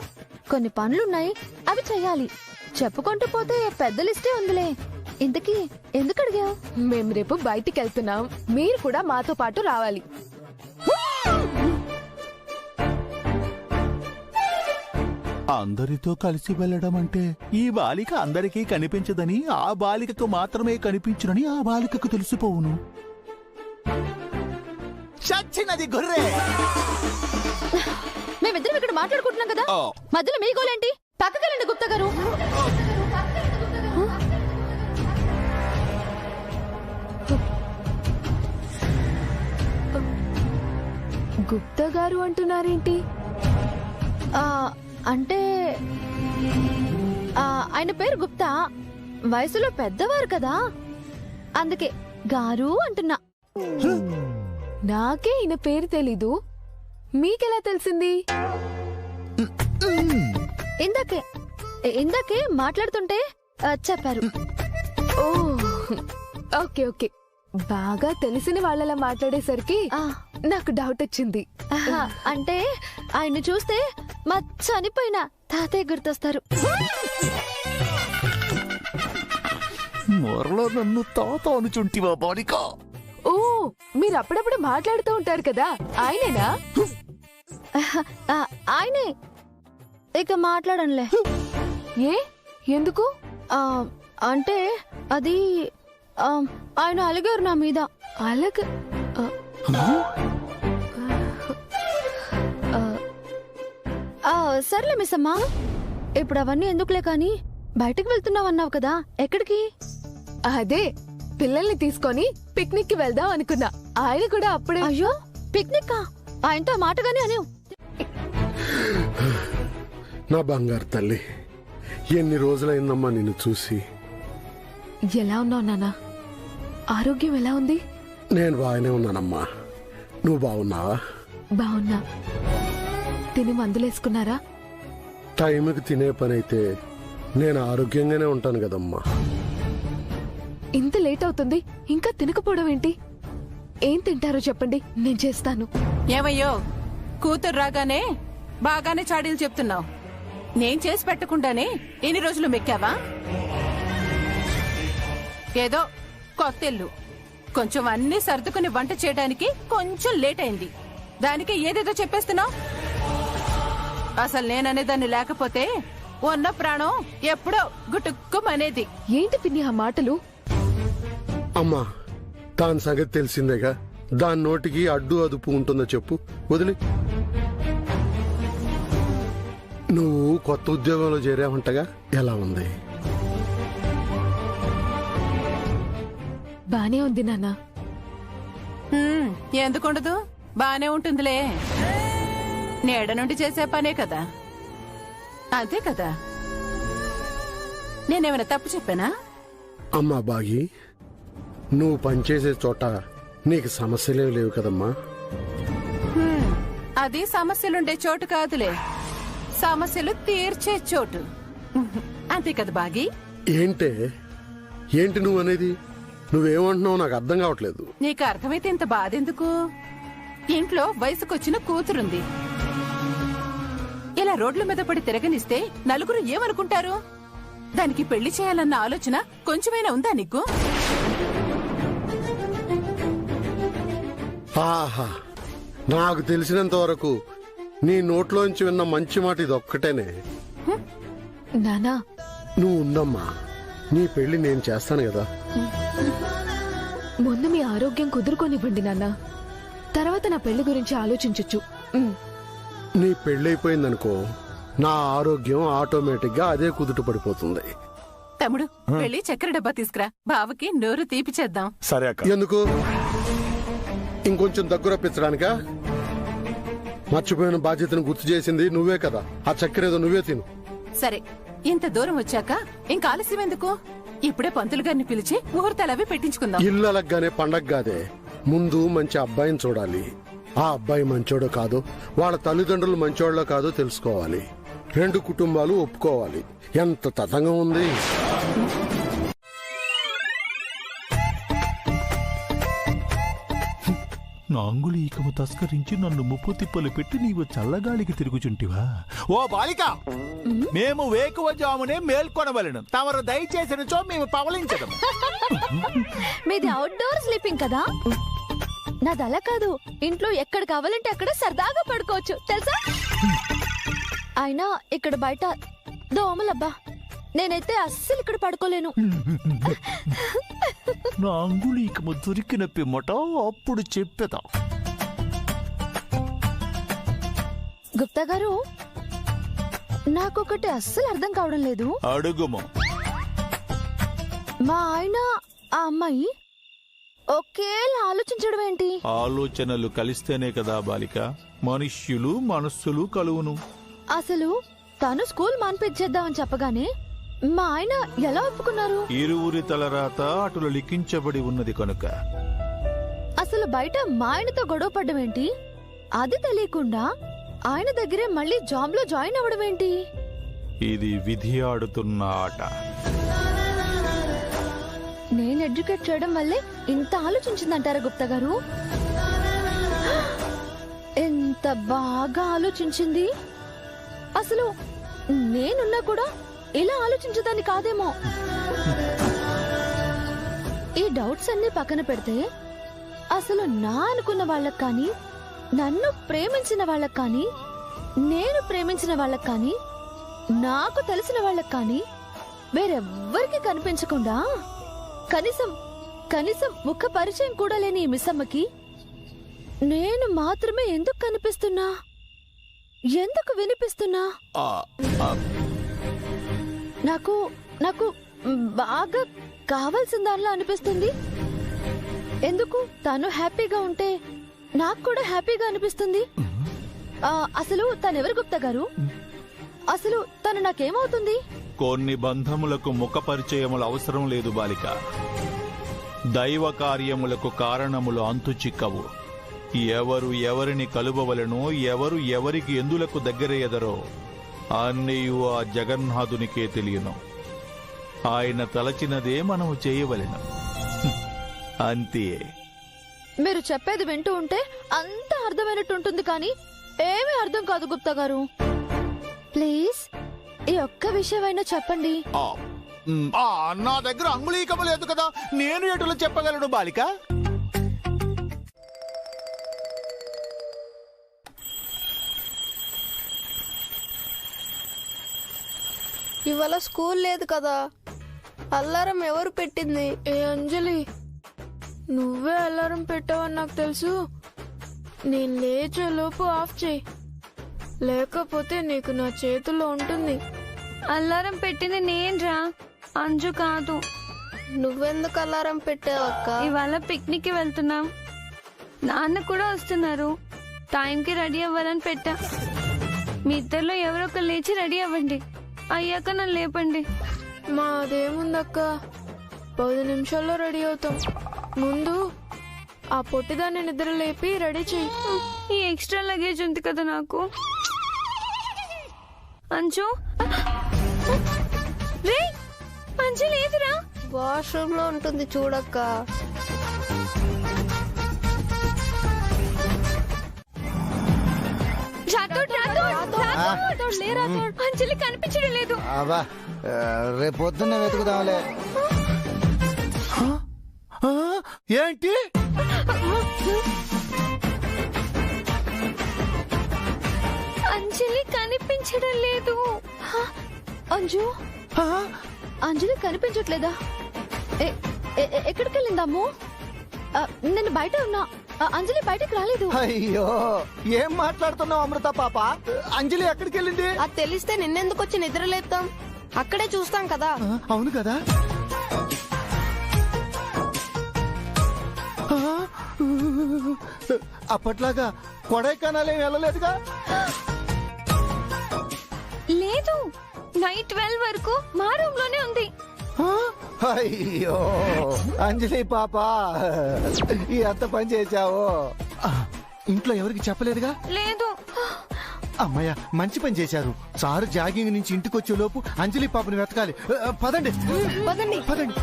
కొన్ని పనులున్నాయి, అవి చెయ్యాలి. చెప్పుకుంటూ పోతే పెద్ద లిస్టే ఉందిలే. ఇంతకీ ఎందుకు అడిగావు? మేము రేపు బయటికి వెళ్తున్నాం, మీరు కూడా మాతో పాటు రావాలి. అందరితో కలిసి వెళ్ళడం అంటే ఈ బాలిక అందరికీ కనిపించదని, ఆ బాలికకు మాత్రమే కనిపించునని ఆ బాలికకు తెలిసిపోవును. చచ్చినది గొర్రె. మేమిద్దరం ఇక్కడ మాట్లాడుకుంటున్నాం కదా, మధ్యలో మీ గోలేంటి? పక్కకెళ్ళండి గుప్తా గారు. గుప్తా గారు అంటున్నారేంటి? అంటే ఆయన పేరు గుప్తా, వయసులో పెద్దవారు కదా, అందుకే గారు అంటున్నా. నాకే ఈయన పేరు తెలీదు, మీకెలా తెలిసింది? ఇందాకే మాట్లాడుతుంటే చెప్పారు. ఓ ఓకే ఓకే, బాగా తెలిసిన వాళ్ళలా మాట్లాడేసరికి నాకు డౌట్ వచ్చింది. అంటే ఆయన చూస్తే మా చనిపోయిన తాతయ్య గుర్తొస్తారు. మొరలో నన్ను తాత అనుచుంటివా బాలిక? ఓ, మీరు అప్పుడప్పుడు మాట్లాడుతూ ఉంటారు కదా, ఆయనేనా? ఆయనే. ఇక మాట్లాడంలే. ఏ, ఎందుకు? అంటే అది ఆయన అలిగారు నా మీద. సర్లే మిస్ అమ్మా, ఇప్పుడు అవన్నీ ఎందుకులే కాని, బయటకు వెళ్తున్నావన్నావు కదా, ఎక్కడికి? అదే పిల్లల్ని తీసుకొని పిక్నిక్ కి వెళ్దాం అనుకున్నా. ఆయన కూడా అప్పుడే. అయ్యో, పిక్నిక్? ఆయనతో మాటగానే అనేవు. నా బంగారు తల్లి, ఎన్ని రోజులైందమ్మా నిన్ను చూసి. ఎలా ఉన్నావు నాన్న? ఆరోగ్యం ఎలా ఉంది? నేను బాగానే ఉన్నానమ్మా, నువ్వు బాగున్నావా? బాగున్నా. తిని మందులేసుకున్నారా? టైంకి తినే పని అయితే నేను ఆరోగ్యంగానే ఉంటాను కదమ్మా. ఇంత లేట్ అవుతుంది, ఇంకా తినకపోవడం ఏంటి? ఏం తింటారో చెప్పండి, నేను చేస్తాను. ఏమయ్యో, కూతురు రాగానే బాగానే చాడీలు చెప్తున్నావు. నేను చేసి పెట్టకుండానే ఎన్ని రోజులు మెక్కావా? ఏదో కొత్తిల్లు, కొంచెం అన్ని సర్దుకుని వంట చేయడానికి కొంచెం లేట్ అయింది, దానికి ఏదేదో చెప్పేస్తున్నావు. అసలు నేననేదాన్ని లేకపోతే ఉన్న ప్రాణం ఎప్పుడో గుటుక్కుమనేది. ఏంటి పిన్ని ఆ మాటలు? అమ్మా, దాని సంగతి తెలిసిందేగా, దాని నోటికి అడ్డు అదుపు ఉంటుందో చెప్పు, వదిలి. నువ్వు కొత్త ఉద్యోగంలో చేరావంటగా, ఎలా ఉంది? బానే ఉంది నాన్న. ఎందుకుండదు, బానే ఉంటుందిలే. నీడ నుండి చేసే పనే కదా, అంతే కదా. నేనేమైనా తప్పు చెప్పానా? అమ్మా బాగి, నువ్వు పనిచేసే చోట నీకు సమస్యలే లేవు కదమ్మా. అది సమస్యలుండే చోటు కాదులే, సమస్యలు తీర్చే చోటు, అంతే కదా బాగి. ఏంటి నువ్వు అనేది? నువ్వేమంటున్నావు నాకు అర్థం కావట్లేదు. నీకు అర్థమైతే ఇంత బాధ ఎందుకు? ఇంట్లో వయసుకొచ్చిన కూతురుంది, ఇలా రోడ్ల మీద పడి తిరగనిస్తే నలుగురు ఏమనుకుంటారు? దానికి పెళ్లి చేయాలన్న ఆలోచన కొంచెమైనా ఉందా నీకు? ఆహా, నాకు తెలిసినంత వరకు నీ నోట్లోంచి విన్న మంచి మాట ఇది ఒక్కటేనే. నానా నువ్వు ఉండమ్మా, నీ పెళ్లి నేను చేస్తాను కదా. ముందు మీ ఆరోగ్యం కుదురుకోనివ్వండి నాన్న, తర్వాత నా పెళ్లి గురించి ఆలోచించొచ్చు. నీ పెళ్ళైపోయిందనుకో, నా ఆరోగ్యం ఆటోమేటిక్ గా అదే కుదుట పడిపోతుంది. తమ్ముడు వెళ్ళి చక్కెర డబ్బా తీసుకురా, బావకి నోరు తీపి చేద్దాం. సరే అక్క. ఎందుకు? ఇంకొంచెం దగ్గర రప్పించడానికా? మర్చిపోయిన బాధ్యతను గుర్తు చేసింది నువ్వే కదా. ఆ చక్కెర ఏదో నువ్వే తిను. సరే, ఇంత దూరం వచ్చాక ఇంకా ఆలస్యం ఎందుకు? ఇప్పుడే పంతులు గారిని పిలిచి ముహూర్తాలవి పెట్టించుకుందాం. ఇల్లు అలగ్గానే పండగ కాదే, ముందు మంచి అబ్బాయిని చూడాలి. ఆ అబ్బాయి మంచోడో కాదో, వాళ్ళ తల్లిదండ్రులు మంచోళ్ళో కాదో తెలుసుకోవాలి. 2 కుటుంబాలు ఒప్పుకోవాలి. ఎంత తతంగం ఉంది. నా అంగుళీకము తస్కరించి నన్ను ముప్పు తిప్పలు పెట్టి నీవు చల్లగాలికి తిరుగుచుంటివా? ఓ బాలిక, మేము వేకువజామునే మేల్కొనవలను. తమరు దయచేసినచో మేము పవలించడం. మీది అవుట్డోర్ స్లీపింగ్ కదా? నాది అలా కాదు, ఇంట్లో ఎక్కడ కావాలంటే అక్కడ సరదాగా పడుకోవచ్చు తెలుసా. అయినా ఇక్కడ బయట దోమలబ్బా, నేనైతే అస్సలు ఇక్కడ పడుకోలేను. నా అంగుళీకము దొరికిన పిమ్మట అప్పుడు చెప్పేదా. గుప్తా గారు, నాకొకటి అస్సలు అర్థం కావడం లేదు. అడుగుము. మా ఆయన ఆ అమ్మాయి ఒకేలా ఆలోచించడం ఏంటి? ఆలోచనలు కలిస్తేనే కదా బాలిక మనుష్యులు మనస్సులు కలువును. అసలు తను స్కూల్ మాన్పించేద్దామని చెప్పగానే మా ఆయన ఎలా ఒప్పుకున్నారు? ఇరువురి తలరాత అటులు లిఖించబడి ఉన్నది కనుక. అసలు బయట మా ఆయనతో గొడవ పడ్డం ఏంటి? అది తెలియకుండా ఆయన దగ్గరే మళ్ళీ జాబ్ లో జాయిన్ అవ్వడం ఏంటి? ఇది విధి ఆడుతున్న ఆట. నేను ఎడ్యుకేట్ చేయడం వల్లే ఇంత ఆలోచించిందంటారా గుప్తా గారు? ఎంత బాగా ఆలోచించింది. అసలు నేనున్నా కూడా ఇలా ఆలోచించదాన్ని కాదేమో. ఈ డౌట్స్ అన్ని పక్కన పెడితే అసలు నా అనుకున్న వాళ్ళకి కానీ, నన్ను ప్రేమించిన వాళ్ళకి కానీ, నేను ప్రేమించిన వాళ్ళకి కానీ, నాకు తెలిసిన వాళ్ళకి కానీ వేరెవ్వరికి కనిపించకుండా కనీసం ముఖ పరిచయం కూడా లేని ఈ మిస్సమ్మకి నేను మాత్రమే ఎందుకు కనిపిస్తున్నా, ఎందుకు వినిపిస్తున్నా? నాకు బాగా కావాల్సిన దానిలో అనిపిస్తుంది. ఎందుకు? తను హ్యాపీగా ఉంటే నాకు కూడా హ్యాపీగా అనిపిస్తుంది. అసలు తనెవరు గుప్తా గారు? అసలు తను నాకేమవుతుంది? కొన్ని బంధములకు ముఖ పరిచయములు అవసరం లేదు బాలిక. దైవ కార్యములకు కారణములు అంతు చిక్కవు. ఎవరు ఎవరిని కలువవలనో, ఎవరు ఎవరికి ఎందులకు దగ్గరయ్యదరో అన్నయ్యు ఆ జగన్నాథునికే తెలియను. ఆయన తలచినదే మనము చేయవలెను. అంతే. మీరు చెప్పేది వింటూ ఉంటే అంత అర్థమైనట్టు ఉంటుంది, కానీ ఏమీ అర్థం కాదు గుప్తా గారు. ప్లీజ్ ఈ ఒక్క విషయమైనా చెప్పండి. నా దగ్గర అంగుళీకము లేదు కదా, నేను ఎటులో చెప్పగలను బాలిక? ఇవాళ స్కూల్ లేదు కదా, అల్లారం ఎవరు పెట్టింది? ఏ అంజలి, నువ్వే అలారం పెట్టావని నాకు తెలుసు. నేను లేచే లోపు ఆఫ్ చేయి, లేకపోతే నీకు నా చేతుల్లో ఉంటుంది. అల్లారం పెట్టింది నేనురా, అంజు కాదు. నువ్వెందుకు అలారం పెట్టావక్క? ఇవాళ పిక్నిక్ కి వెళ్తున్నాం, నాన్న కూడా వస్తున్నారు. టైంకి రెడీ అవ్వాలని పెట్టా. మీ ఇద్దరిలో ఎవరో ఒకరు లేచి రెడీ అవ్వండి, అయ్యాక నన్ను లేపండి. మాదేముందక్క, 10 నిమిషాల్లో రెడీ అవుతాం. ముందు ఆ పొట్టిదాన్ని నిద్ర లేపి రెడీ చెయ్యి. ఈ ఎక్స్ట్రా లగేజ్ ఉంది కదా నాకు. అంజు, రే అంజు లేదురా. వాష్రూమ్ లో ఉంటుంది చూడక్క. అంజలి కనిపించడం లేదు. రేపు పొద్దున్నే వెతుకుదాంలే. ఏంటి? కనిపించడం లేదు. అంజు, అంజలి కనిపించట్లేదా? ఎక్కడికి వెళ్ళిందమ్ము? నేను బయట ఉన్నా. అంజలి బయటకు రాలేదు. అయ్యో, ఏం మాట్లాడుతున్నావు అమృత పాప? అంజలి ఎక్కడికి వెళ్ళింది? అది తెలిస్తే నిన్నెందుకు వచ్చి నిద్రలేపుతాం? అక్కడే చూస్తాం కదా. అవును కదా. అప్పట్లాగా కొడైకెనాల్ ఏం వెళ్ళలేదుగా? లేదు, నైట్ 12 వరకు మా రూమ్ లోనే ఉంది. అయ్యో అంజలి పాప, ఎంత పని చేశావు? ఇంట్లో ఎవరికి చెప్పలేదుగా? లేదు. అమ్మయ్య, మంచి పని చేశారు. సారు జాగింగ్ నుంచి ఇంటికి వచ్చే లోపు అంజలి పాపని వెతకాలి. పదండి పదండి పదండి.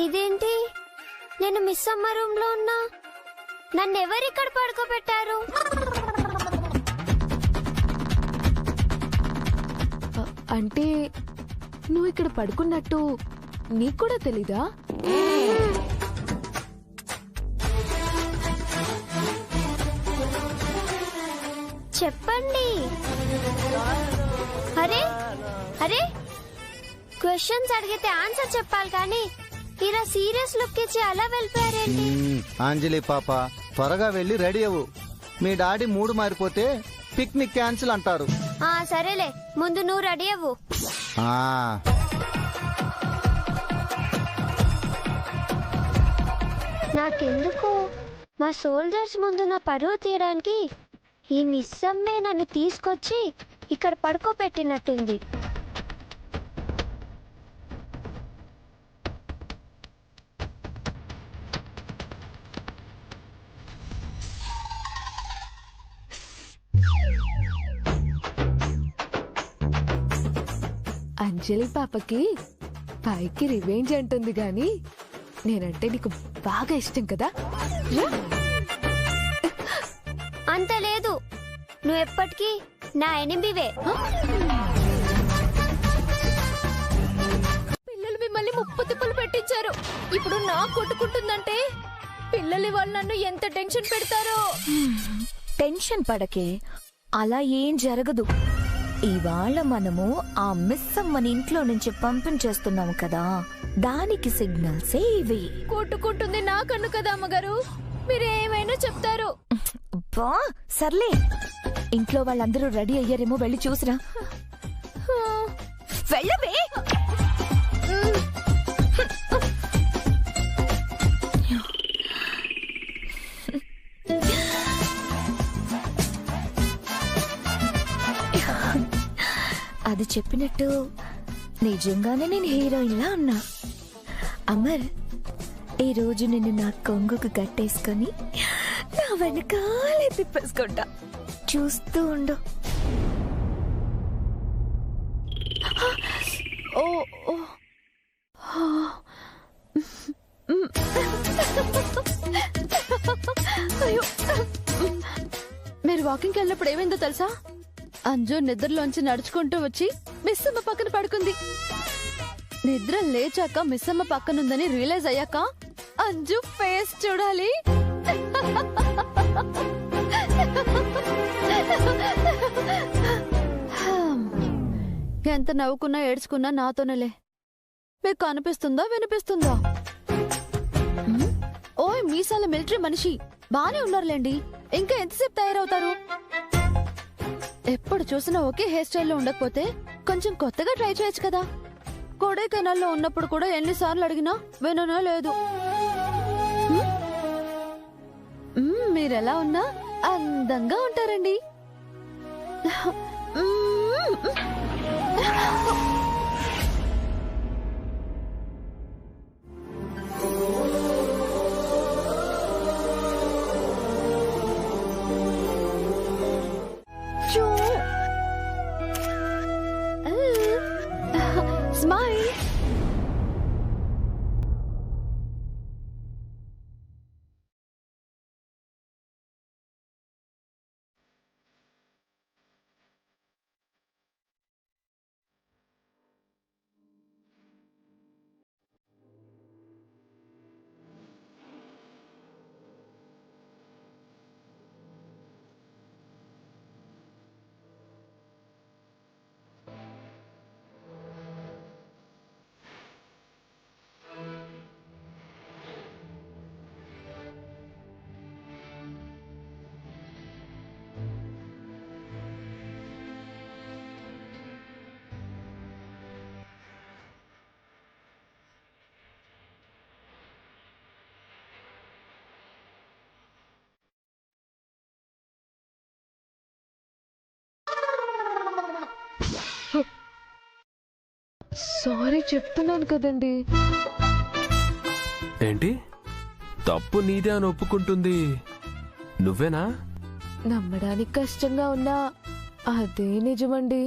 ఇదేంటి, నేను మిస్ అమ్మ రూమ్ లో ఉన్నా. నన్ను ఎవరు ఇక్కడ పడుకోబెట్టారు? అంటే నువ్వు ఇక్కడ పడుకున్నట్టు నీకు కూడా తెలీదా? చెప్పండి. అరే అరే, క్వశ్చన్స్ అడిగితే ఆన్సర్ చెప్పాలి కానీ ఇలా సీరియస్ లుక్ ఇచ్చి అలా వెళ్ళిపోయారేంటి? అంజలి పాప, త్వరగా వెళ్ళి రెడీ అవ్వు. మీ డాడీ మూడు మారిపోతే పిక్నిక్ క్యాన్సిల్ అంటారు. సరేలే, ముందు నువ్వు రెడీ అవ్వు. నాకెందుకు మా సోల్జర్స్ ముందు నా పరువు తీయడానికి ఈ మిస్ అమ్మే నన్ను తీసుకొచ్చి ఇక్కడ పడుకోబెట్టినట్టుంది. అంజలి పాపకి పైకి రివెంజ్ అంటుంది గాని నేనంటే నీకు బాగా ఇష్టం కదా. అంత లేదు, నువ్వు ఎప్పటికీ నా ఎనిమివే. పిల్లలు మిమ్మల్ని ముప్పు తిప్పులు పెట్టించారు. ఇప్పుడు నా కొట్టుకుంటుందంటే పిల్లలు వాళ్ళు నన్ను ఎంత టెన్షన్ పెడతారో. టెన్షన్ పడకే, అలా ఏం జరగదు. ఇవాళ మనము ఆ మిస్ అమ్మని ఇంట్లో నుంచి పంపించేస్తున్నాము కదా, దానికి సిగ్నల్సే ఇవి. కొట్టుకుంటుంది నా కన్ను కదా అమ్మగారు, మీరేమైనా చెప్తారు. బా సర్లే, ఇంట్లో వాళ్ళందరూ రెడీ అయ్యారేమో, వెళ్ళి చూసిరా. వెళ్ళవే. అది చెప్పినట్టు నిజంగానే నేను హీరోయిన్లా ఉన్నా. అమర్, ఈ రోజు నిన్ను నా కొంగుకు కట్టేసుకొని నా వెనకాలే తిప్పేసుకుంటా, చూస్తూ ఉండు. ఓ ఓ అయ్యో, మీరు వాకింగ్కి వెళ్ళినప్పుడు ఏమైందో తెలుసా? అంజు నిద్రలోంచి నడుచుకుంటూ వచ్చి మిస్సమ్మ పక్కన పడుకుంది. నిద్ర లేచాక మిస్సమ్మ పక్కనుందని రియలైజ్ అయ్యాక అంజు ఫేస్ చూడాలి. ఎంత నవ్వుకున్నా ఏడ్చుకున్నా నాతోనేలే. మీకు కనిపిస్తుందా వినిపిస్తుందా? ఓయ్ మీసాల మిలిటరీ మనిషి, బానే ఉన్నారులేండి. ఇంకా ఎంతసేపు తయారవుతారు? ఎప్పుడు చూసినా ఒకే హెయిర్ స్టైల్లో ఉండకపోతే కొంచెం కొత్తగా ట్రై చేయొచ్చు కదా. కొడైకెనాల్లో ఉన్నప్పుడు కూడా ఎన్నిసార్లు అడిగినా విననే లేదు. మీరెలా ఉన్నా అందంగా ఉంటారండి. Smile. సారీ చెప్తున్నాను కదండి. ఏంటి తప్పు నీదే అని ఒప్పుకుంటుంది నువ్వేనా? నమ్మడానికి కష్టంగా ఉన్నా అదే నిజమండి.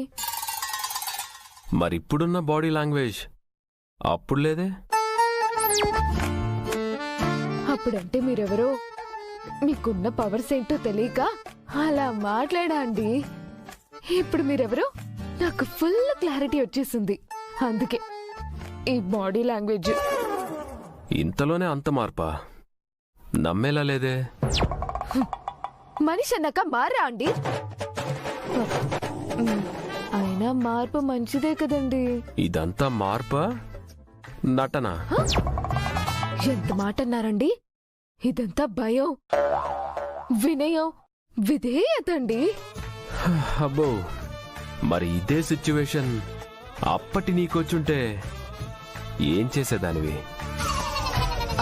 మరిప్పుడున్న బాడీ లాంగ్వేజ్ అప్పుడు లేదే. అప్పుడంటే మీరెవరో, మీకున్న పవర్స్ ఏంటో తెలియక అలా మాట్లాడా అండి. ఇప్పుడు మీరెవరో నాకు ఫుల్ క్లారిటీ వచ్చేసింది. అందుకే ఈ బాడీ లాంగ్వేజ్. ఇంతలోనే అంత మార్పా? నమ్మేలా లేదే. మనిషి అన్నాక మారా అండి. అయినా మార్పు మంచిదే కదండి. ఇదంతా మార్పా నటనా? ఎంత మాట అన్నారండి. ఇదంతా భయం, వినయం, విధేయత అండి. అబ్బో, మరి ఇదే సిచ్యువేషన్ అప్పటి నీకొచ్చుంటే ఏం చేసేదానివి?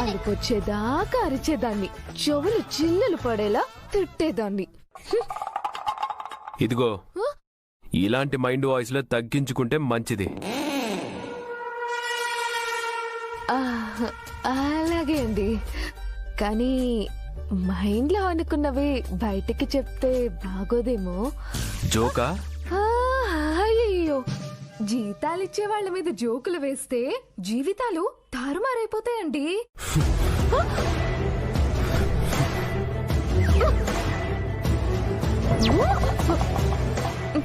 అలుకొచ్చేదాకా అరిచేదాన్ని, చెవులు చిల్లులు పడేలా తిట్టేదాన్ని. ఇదిగో ఇలాంటి మైండ్ వాయిస్ లో తగ్గించుకుంటే మంచిది. అలాగే అండి. కానీ మైండ్లో అనుకున్నవి బయటికి చెప్తే బాగోదేమో. జోకా? అయ్యో, జీతాలిచ్చే వాళ్ళ మీద జోకులు వేస్తే జీవితాలు తారుమారైపోతాయండి.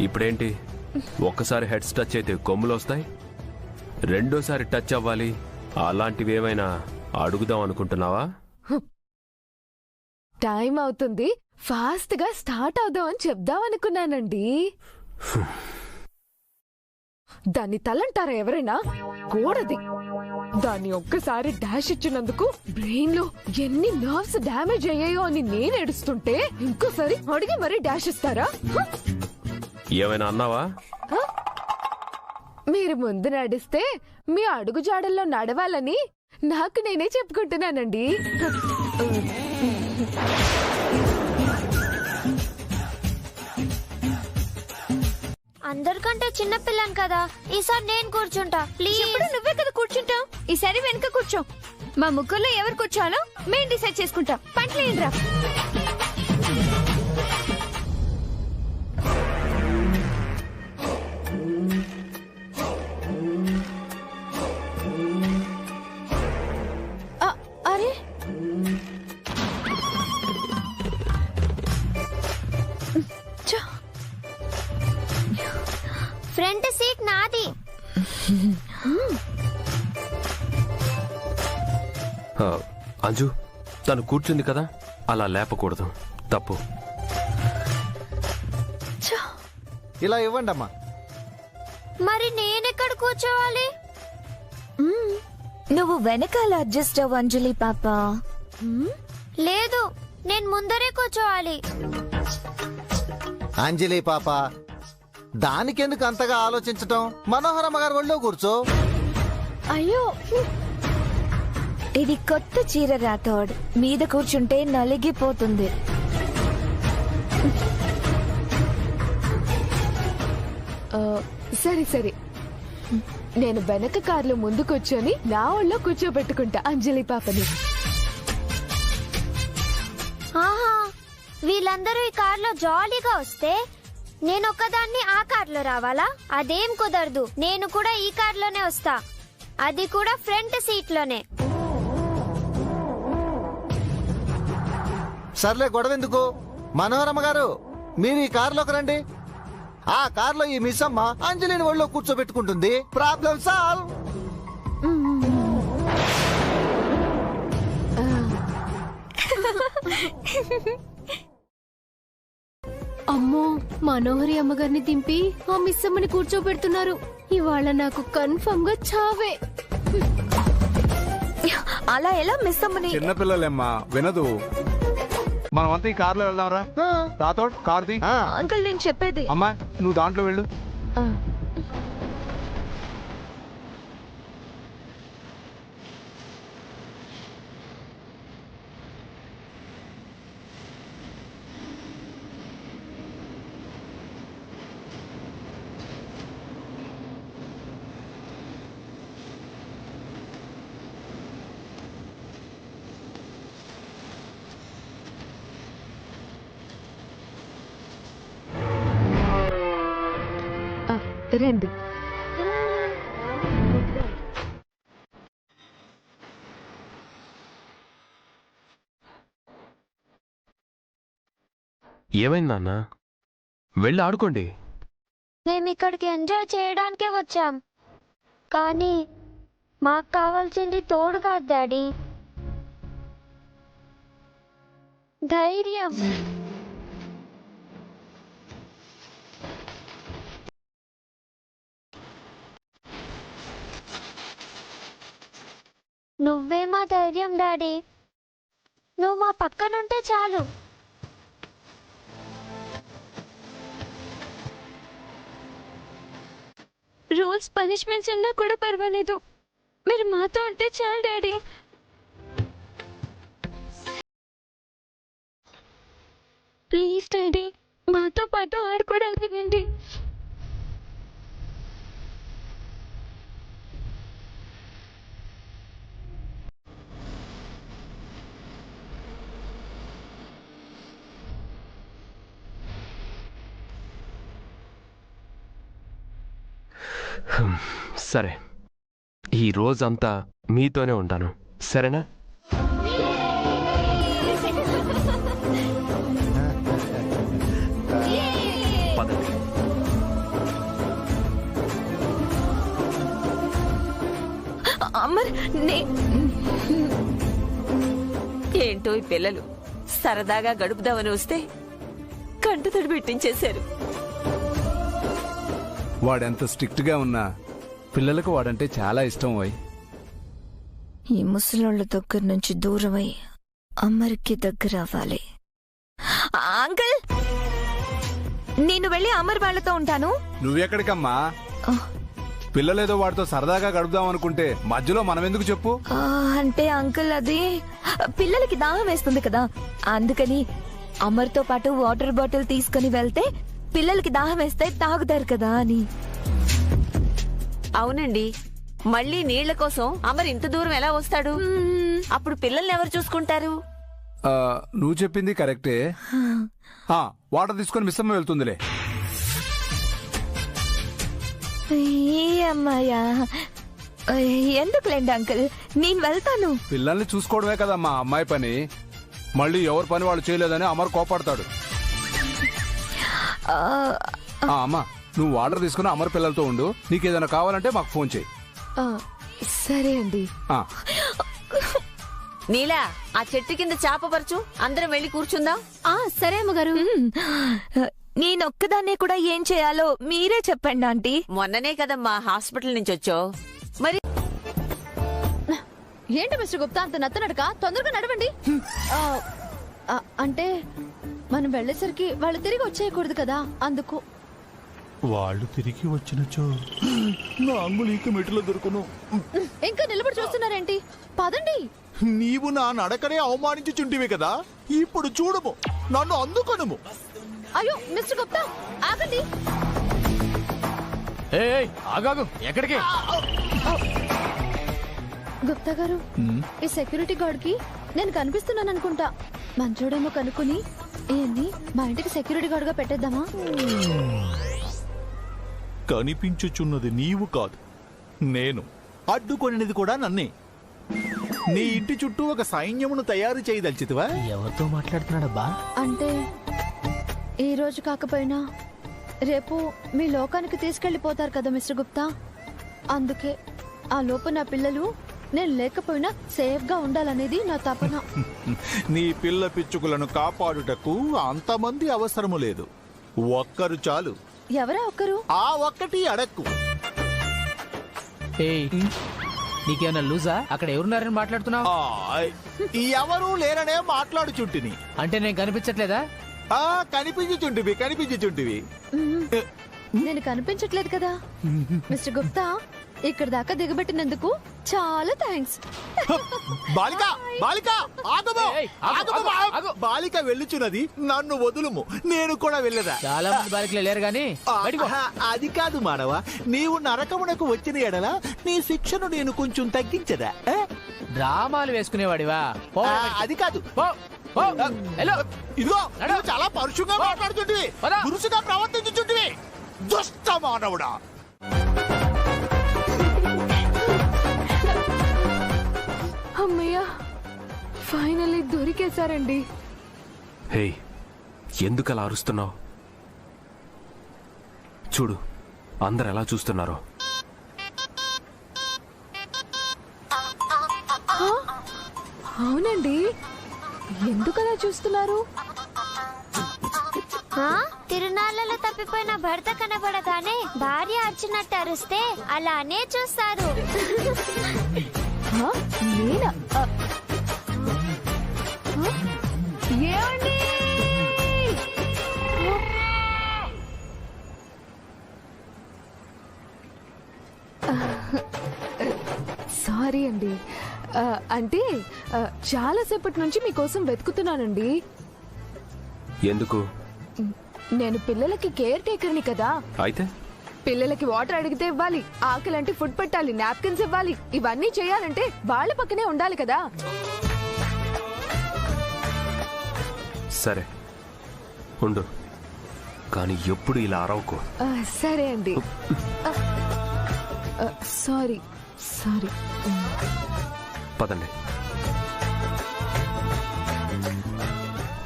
ఇప్పుడేంటి, ఒక్కసారి హెడ్స్ టచ్ అయితే కొమ్ములు వస్తాయి, రెండోసారి టచ్ అవ్వాలి, అలాంటివి ఏమైనా అడుగుదాం అనుకుంటున్నావా? టైం అవుతుంది, ఫాస్ట్ గా స్టార్ట్ అవుదాం అని చెప్దాం అనుకున్నానండి. దాన్ని తలంటారా ఎవరైనా? కూడది. దాన్ని ఒక్కసారి డాష్ ఇచ్చినందుకు బ్రెయిన్ లో ఎన్ని నర్వ్స్ డ్యామేజ్ అయ్యాయో అని నేను ఏడుస్తుంటే ఇంకోసారి అడిగి మరీ డాష్ ఇస్తారా? ఏమైనా అన్నావా? మీరు ముందు నడిస్తే మీ అడుగు జాడల్లో నడవాలని నాకు నేనే చెప్పుకుంటున్నానండి. అందరికంటే చిన్న పిల్లని కదా, ఈసారి నేను కూర్చుంటా ప్లీజ్. ఇప్పుడు నువ్వే కదా కూర్చుంటావు, ఈసారి వెనక కూర్చో. మా ముగ్గురులో ఎవరు కూర్చోాలో మేం డిసైడ్ చేసుకుంటాం. పంటలేండ్రా. అరే ఫ్రంట్ సీట్ నాది. అంజు, తను కూర్చుంది కదా, అలా లేపకూడదు, తప్పు. ఇలా ఇవ్వండి అమ్మా. మరి నేనెక్కడ కూర్చోవాలి? నువ్వు వెనకాల అడ్జస్ట్ అవ్వు అంజలి పాప. లేదు, నేను ముందరే కూర్చోవాలి. అంజలి పాప, దానికెందుకు అంతగా ఆలోచించటం? మనోహరమ్మ గారి ఒళ్ళో కూర్చో. అయ్యో, ఇది కొత్త చీర రాథోడ్, మీద కూర్చుంటే నలిగిపోతుంది. సరే సరే, నేను వెనక కార్లో ముందు కూర్చొని నా ఒళ్ళో కూర్చోబెట్టుకుంటా అంజలి పాపని. ఆహా, వీళ్ళందరూ ఈ కార్లో జాలీగా వస్తే నేను ఒక్కదాన్ని ఆ కార్లో రావాలా? అదేం కుదరదు. నేను కూడా ఈ కార్లోనే వస్తా, అది కూడా ఫ్రంట్ సీట్ లోనే. సర్లే, గొడవెందుకు? మనోహరమ్మ గారు, మీరు ఈ కారులోకి రండి. ఆ కార్లో ఈ మిస్ అమ్మ అంజలిని ఒళ్ళో కూర్చోబెట్టుకుంటుంది. Problem solve. అమ్మో, మనోహరి అమ్మగారిని దింపి ఆ మిస్ అమ్మని కూర్చోబెడుతున్నారు. ఇవాళ నాకు కన్ఫర్మ్ గా చావే. అలా ఎలా మిస్ అమ్మని? చిన్నపిల్లలేమ్మా, వినదు. మనమంతా ఈ కార్లో వెళ్దాంరా. రాథోడ్, కార్ది. అంకుల్, నేను చెప్పేది. అమ్మా, నువ్వు దాంట్లో వెళ్ళు. రండి. ఏమైంది నాన్న? వెళ్ళి ఆడుకోండి. మేము ఇక్కడికి ఎంజాయ్ చేయడానికే వచ్చాం, కానీ మాకు కావాల్సింది తోడు కాదు డాడీ, ధైర్యం. నువ్వే మా ధైర్యం డాడీ, నువ్వు మా పక్కనుంటే చాలు. రూల్స్ పనిష్మెంట్స్ ఉన్నా కూడా పర్వాలేదు, మీరు మాతో ఉంటే చాలు డాడీ. ప్లీజ్ డాడీ, మాతో పాటు ఆడుకోవడానికి రండి. సరే, ఈ రోజంతా మీతోనే ఉంటాను, సరేనా? పదండి. అమర్, ఏంటో ఈ పిల్లలు సరదాగా గడుపుదామని వస్తే కంటతడి పెట్టించేశారు. వాడెంత స్ట్రిక్ట్ గా ఉన్నా పిల్లలకు వాడంటే చాలా ఇష్టం. వై ఈ ముసలోళ్ళ దగ్గర నుంచి దూరమై అమర్కి దగ్గర అవ్వాలి. అంకుల్, నేను వెళ్ళి అమర్ వాళ్ళతో ఉంటాను. నువ్వెక్కడికమ్మా? పిల్లలేదో వాడితో సరదాగా గడుపుదాం అనుకుంటే మధ్యలో మనం ఎందుకు చెప్పు? అంటే అంకుల్, అది పిల్లలకి దాహం వేస్తుంది కదా, అందుకని అమర్తో పాటు వాటర్ బాటిల్ తీసుకుని వెళ్తే పిల్లలకి దాహం వేస్తే తాగుతారు కదా అని. అవునండి, మళ్ళీ నీళ్ల కోసం అమర్ ఇంత దూరం ఎలా వస్తాడు? అప్పుడు పిల్లల్ని ఎవరు చూసుకుంటారు? నువ్వు చెప్పింది కరెక్టే. వాటర్ తీసుకొని మిస్సమ్మ వెళ్తుందిలే. అమ్మాయ్యా, ఎందుకులేండి అంకుల్, నేను వెళ్తాను. పిల్లల్ని చూసుకోవడమే కదమ్మా అమ్మాయి పని. మళ్ళీ ఎవరి పని వాళ్ళు చేయలేదని అమర్ కోపాడతాడు. అమ్మా, నువ్వు వాటర్ తీసుకుని అమర్ పిల్లలతో ఉండు. నీకేదైనా కావాలంటే మాకు ఫోన్ చేయి. సరే అండి. నీలా, ఆ చెట్టు కింద చాపపరచు, అందరం వెళ్ళి కూర్చుందాం. సరే అమ్మగారు. నేనొక్కదాన్నే కూడా ఏం చేయాలో మీరే చెప్పండి ఆంటీ. మొన్ననే కదమ్మా హాస్పిటల్ నుంచి వచ్చావు, మరి ఏంటి మిస్టర్ గుప్తా అంత నత్తనడక? తొందరగా నడవండి. అంటే మనం వెళ్ళేసరికి వాళ్ళు తిరిగి వచ్చేయకూడదు కదా, అందుకు. వాళ్ళు తిరిగి వచ్చినచో నా అంగుళీక మెట్టులో దొరుకును. ఇంకా నిలబడి చూస్తున్నారేంటి? పదండి. నీవు నా నడకనే అవమానించుచుంటివి కదా, ఇప్పుడు చూడము, నన్ను అందుకొనుము. అయ్యో మిస్టర్ గుప్తా, ఆగండి. ఆగాగు, ఎక్కడికి? గుప్తా గారు, ఈ సెక్యూరిటీ గార్డ్ కి నేను కనిపిస్తున్నాను అనుకుంటా. మంచోడేమో కనుక్కుని ఏంది మా ఇంటికి సెక్యూరిటీ గార్డ్ గా పెట్టేద్దామా? కనిపించుచున్నది నీవు కాదు, నేను. అడ్డుకొనినది కూడా నన్నే. నీ ఇంటి చుట్టూ ఒక సైన్యమును తయారు చేయదలిచితివా? ఎవరితో మాట్లాడుతున్నాడబ్బా? అంటే ఈ రోజు కాకపోయినా రేపు మీ లోకానికి తీసుకెళ్లిపోతారు కదా మిస్టర్ గుప్తా, అందుకే ఆ లోపు నా పిల్లలు నేను లేకపోయినా సేఫ్ గా ఉండాలనేది నా తపన. నీ పిల్ల పిచ్చుకులను కాపాడుటకు అంతమంది అవసరము లేదు, ఒక్కరు చాలు. ఎవరా ఒక్కరు? ఆ ఒక్కటి అడక్కు. నీకేమన్నా లూజా? అక్కడ ఎవరున్నారని మాట్లాడుతున్నావు? ఎవరూ లేరనే మాట్లాడుచుంటిని. అంటే నేను కనిపించట్లేదా? కనిపించుచుంటివి. నేను కనిపించట్లేదు కదా మిస్టర్ గుప్తా, ఇక్కడ దాకా దిగబెట్టినందుకు చాలా థ్యాంక్స్. బాలిక, బాలిక, ఆగము, ఆగము. బాలిక వెళ్ళుచున్నది, నన్ను వదులుము, నేను కూడా వెళ్ళదా? చాలా మంది బాలికలు లేరు గాని. అది కాదు మానవ, నీవు నరకమునకు వచ్చిన ఎడల నీ శిక్షను నేను కొంచెం తగ్గించదా? డ్రామాలు వేసుకునేవాడివా? అది కాదు. ఇదిగో, చాలా పరుషంగా మాట్లాడుతుంటివి, దురుసుగా ప్రవర్తించుచుంటివి. దుష్ట మానవుడా, అమ్మయ్యా, ఫైనల్లీ దొరికేశారండి. హే, ఎందుకలా అరుస్తున్నావు? చూడు అందరు ఎలా చూస్తున్నారో. అవునండి, ఎందుకలా చూస్తున్నారు? తిరునాళ్ళలో తప్పిపోయిన భర్త కనబడగానే భార్య అరిచినట్టు అరిస్తే అలానే చూస్తారు. నేనా? ఏమండి? సారీ అండి, అంటే చాలాసేపటి నుంచి మీకోసం వెతుకుతున్నానండి. ఎందుకు? నేను పిల్లలకి కేర్ టేకర్ని కదా. అయితే పిల్లలకి వాటర్ అడిగితే ఇవ్వాలి, ఆకలంటే ఫుడ్ పెట్టాలి, నాప్కిన్స్ ఇవ్వాలి. ఇవన్నీ చేయాలంటే వాళ్ళ పక్కనే ఉండాలి కదా. సరే ఉండు, కానీ ఎప్పుడు ఇలా అరవకు. సరే అండి. Sorry sorry. పదండి.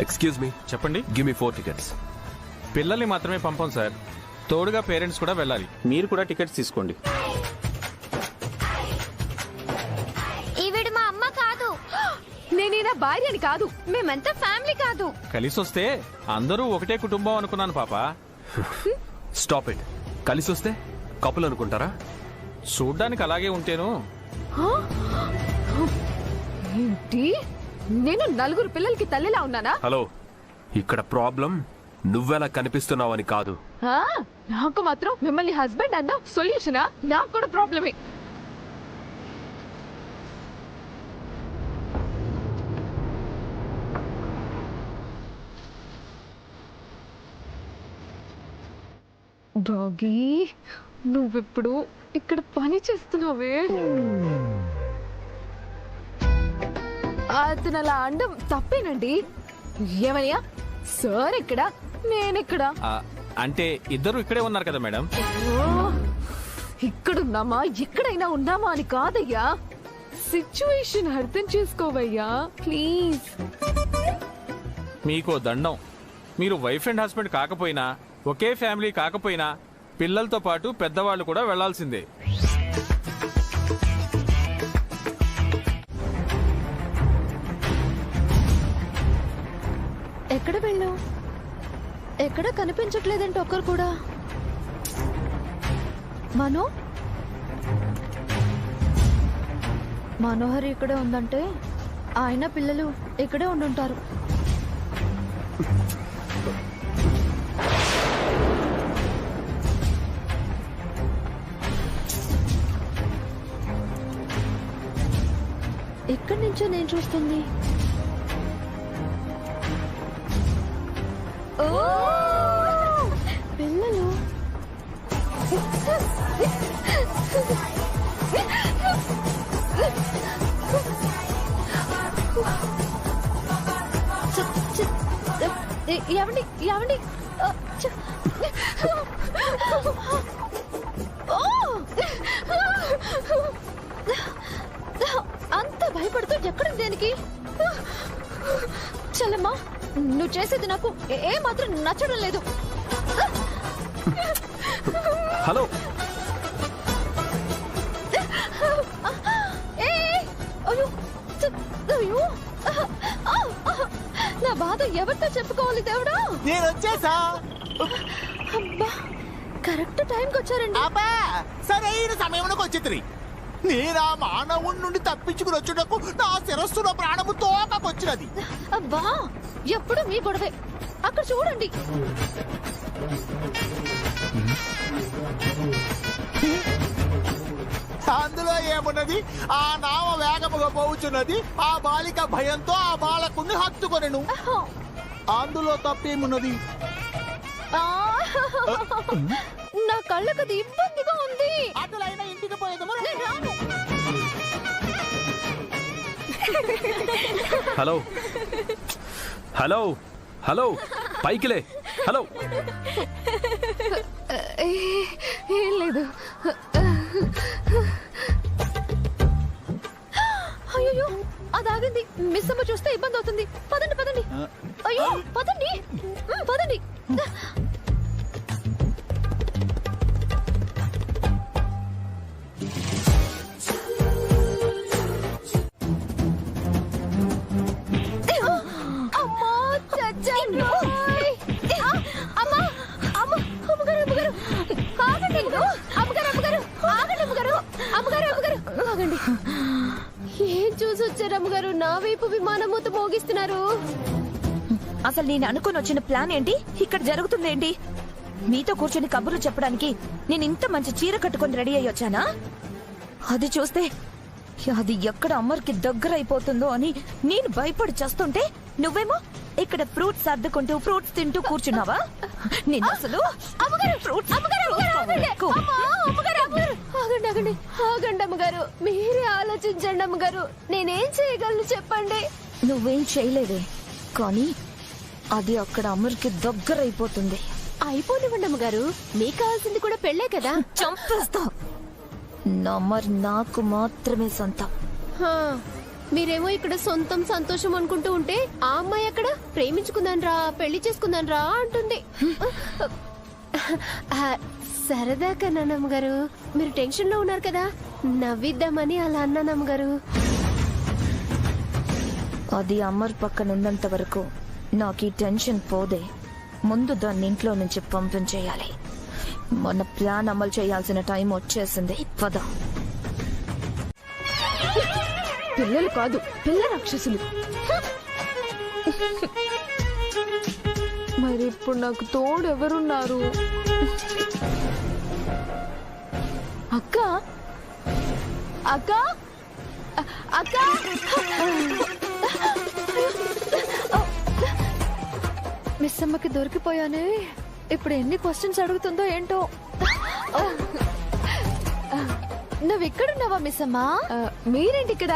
Excuse me. చెప్పండి. Give me 4 tickets. పిల్లల్ని మాత్రమే పంపం సార్, తోడుగా పేరెంట్స్ కూడా వెళ్ళాలి. మీరు కూడా టికెట్స్ తీసుకోండి. ఈవిడ మా అమ్మ కాదు. నేనేనా భార్యని కాదు. మేమంతా ఫ్యామిలీ కాదు. కలిసి వస్తే అందరూ ఒకటే కుటుంబం అనుకున్నాను పాప. Stop it. కలిసి వస్తే కపుల్ అనుకుంటారా? చూడ్డానికి అలాగే ఉంటేను. ఏంటి, నేను 4 పిల్లలకి తల్లిలా ఉన్నానా? హలో, ఇక్కడ ప్రాబ్లం నువ్వెలా కనిపిస్తున్నావని కాదు. నాకు మాత్రం మిమ్మల్ని హస్బెండ్ అన్న సొల్యూషనా? నాకు కూడా ప్రాబ్లమే. డాగీ, నువ్వెప్పుడు ఇక్కడ పని చేస్తున్నావే? అతను అలా అండం తప్పేనండి. ఏమయ్యా, సార్ ఇక్కడ, నేనెక్కడా? అంటే ఇద్దరు ఇక్కడే ఉన్నారు కదా మేడం. ఇక్కడున్నామా ఎక్కడైనా ఉన్నామా అని కాదయ్యా. సిచ్యువేషన్ అర్థం చేసుకోవయ్యా ప్లీజ్. మీకో దండం. మీరు వైఫ్ అండ్ హస్బెండ్ కాకపోయినా, ఒకే ఫ్యామిలీ కాకపోయినా, పిల్లలతో పాటు పెద్దవాళ్ళు కూడా వెళ్లాల్సిందే. ఎక్కడ వెళ్ళావు? ఎక్కడ కనిపించట్లేదంటే ఒక్కరు కూడా. మనోహర్ ఇక్కడే ఉందంటే ఆయన పిల్లలు ఇక్కడే ఉండుంటారు. ఎక్కడి నుంచో నేను చూస్తుంది. పిల్లలు ఏమండి ఏమండి, అంత భయపడుతూ ఎక్కడ దేనికి? చల్లమ్మా, నువ్వు చేసేది నాకు ఏ మాత్రం నచ్చడం లేదు. హలో, అయ్యో, నా బాధ ఎవరితో చెప్పుకోవాలి దేవుడా? నేను వచ్చేసా. అబ్బా, కరెక్ట్ టైంకి వచ్చారండి. అబ్బా, సరైన సమయంలోకి వచ్చేది. నేనా మానవుడి నుండి తప్పించుకుని వచ్చుటకు నా శిరస్సులో ప్రాణము తోకకొచ్చినది. అబ్బా, ఎప్పుడు మీ గొడవే. అక్కడ చూడండి. అందులో ఏమున్నది? ఆ నావ వేగముగా పోవుచున్నది. ఆ బాలిక భయంతో ఆ బాలకుని హత్తుకొనెను. అందులో తప్పేమున్నది? నా కళ్ళకు అది ఇబ్బందిగా ఉంది. అటులైనా ఇంటికి పోయేదమో. హలో హలో హలో, పైకిలే. హలో ఏం లేదు. అయ్యో అది ఆగింది. మిస్ అమ్మ చూస్తే ఇబ్బంది అవుతుంది. పదండి పదండి. అయ్యో పదండి పదండి. ఏం చూసి వచ్చారు అమ్మగారు? నా వైపు విమానమూత మోగిస్తున్నారు. అసలు నేను అనుకుని వచ్చిన ప్లాన్ ఏంటి? ఇక్కడ జరుగుతుందేంటి? మీతో కూర్చొని కబుర్లు చెప్పడానికి నేను ఇంత మంచి చీర కట్టుకొని రెడీ అయ్యి వచ్చానా? అది చూస్తే అది ఎక్కడ అమ్మర్కి దగ్గర అయిపోతుందో అని నేను భయపడి చేస్తుంటే నువ్వేమో ఇక్కడ ఫ్రూట్స్ సర్దుకుంటూ ఫ్రూట్స్ తింటూ కూర్చున్నావా? నేను అసలు ఆగండి అమ్మగారు, మీరే ఆలోచించండి అమ్మగారు. నేనేం చేయగలను చెప్పండి. నువ్వేం చేయలేదే, కానీ అది అక్కడ అమ్మర్కి దగ్గర అయిపోతుంది. అయిపోనివ్వండి అమ్మగారు, మీకు కావాల్సింది కూడా పెళ్ళే కదా. చంపేస్తా. నా అమ్మర్ నాకు మాత్రమే సొంతం. మీరేమో ఇక్కడ సొంతం సంతోషం అనుకుంటూ ఉంటే ఆ అమ్మాయి అక్కడ ప్రేమించుకుందాన్రా పెళ్లి చేసుకుందాన్రా అంటుంది. సరదా కన్నానమ్మగారు, మీరు టెన్షన్ లో ఉన్నారు కదా, నవ్విద్దామని అలా అన్నానమ్మగారు. అది అమ్మర్ పక్కన ఉన్నంత వరకు నాకు ఈ టెన్షన్ పోదే. ముందు దాన్ని ఇంట్లో నుంచి పంపించేయాలి. మన ప్లాన్ అమలు చేయాల్సిన టైం వచ్చేసింది. పద. పిల్లలు కాదు, పిల్ల రాక్షసులు. మరి ఇప్పుడు నాకు తోడు ఎవరున్నారు? అక్క అక్క అక్క మిస్ అమ్మకి దొరికిపోయానే. ఇప్పుడు ఎన్ని క్వశ్చన్స్ అడుగుతుందో ఏంటో. నువ్వు ఇక్కడున్నావా మిస్ అమ్మా? మీరేంటి ఇక్కడ?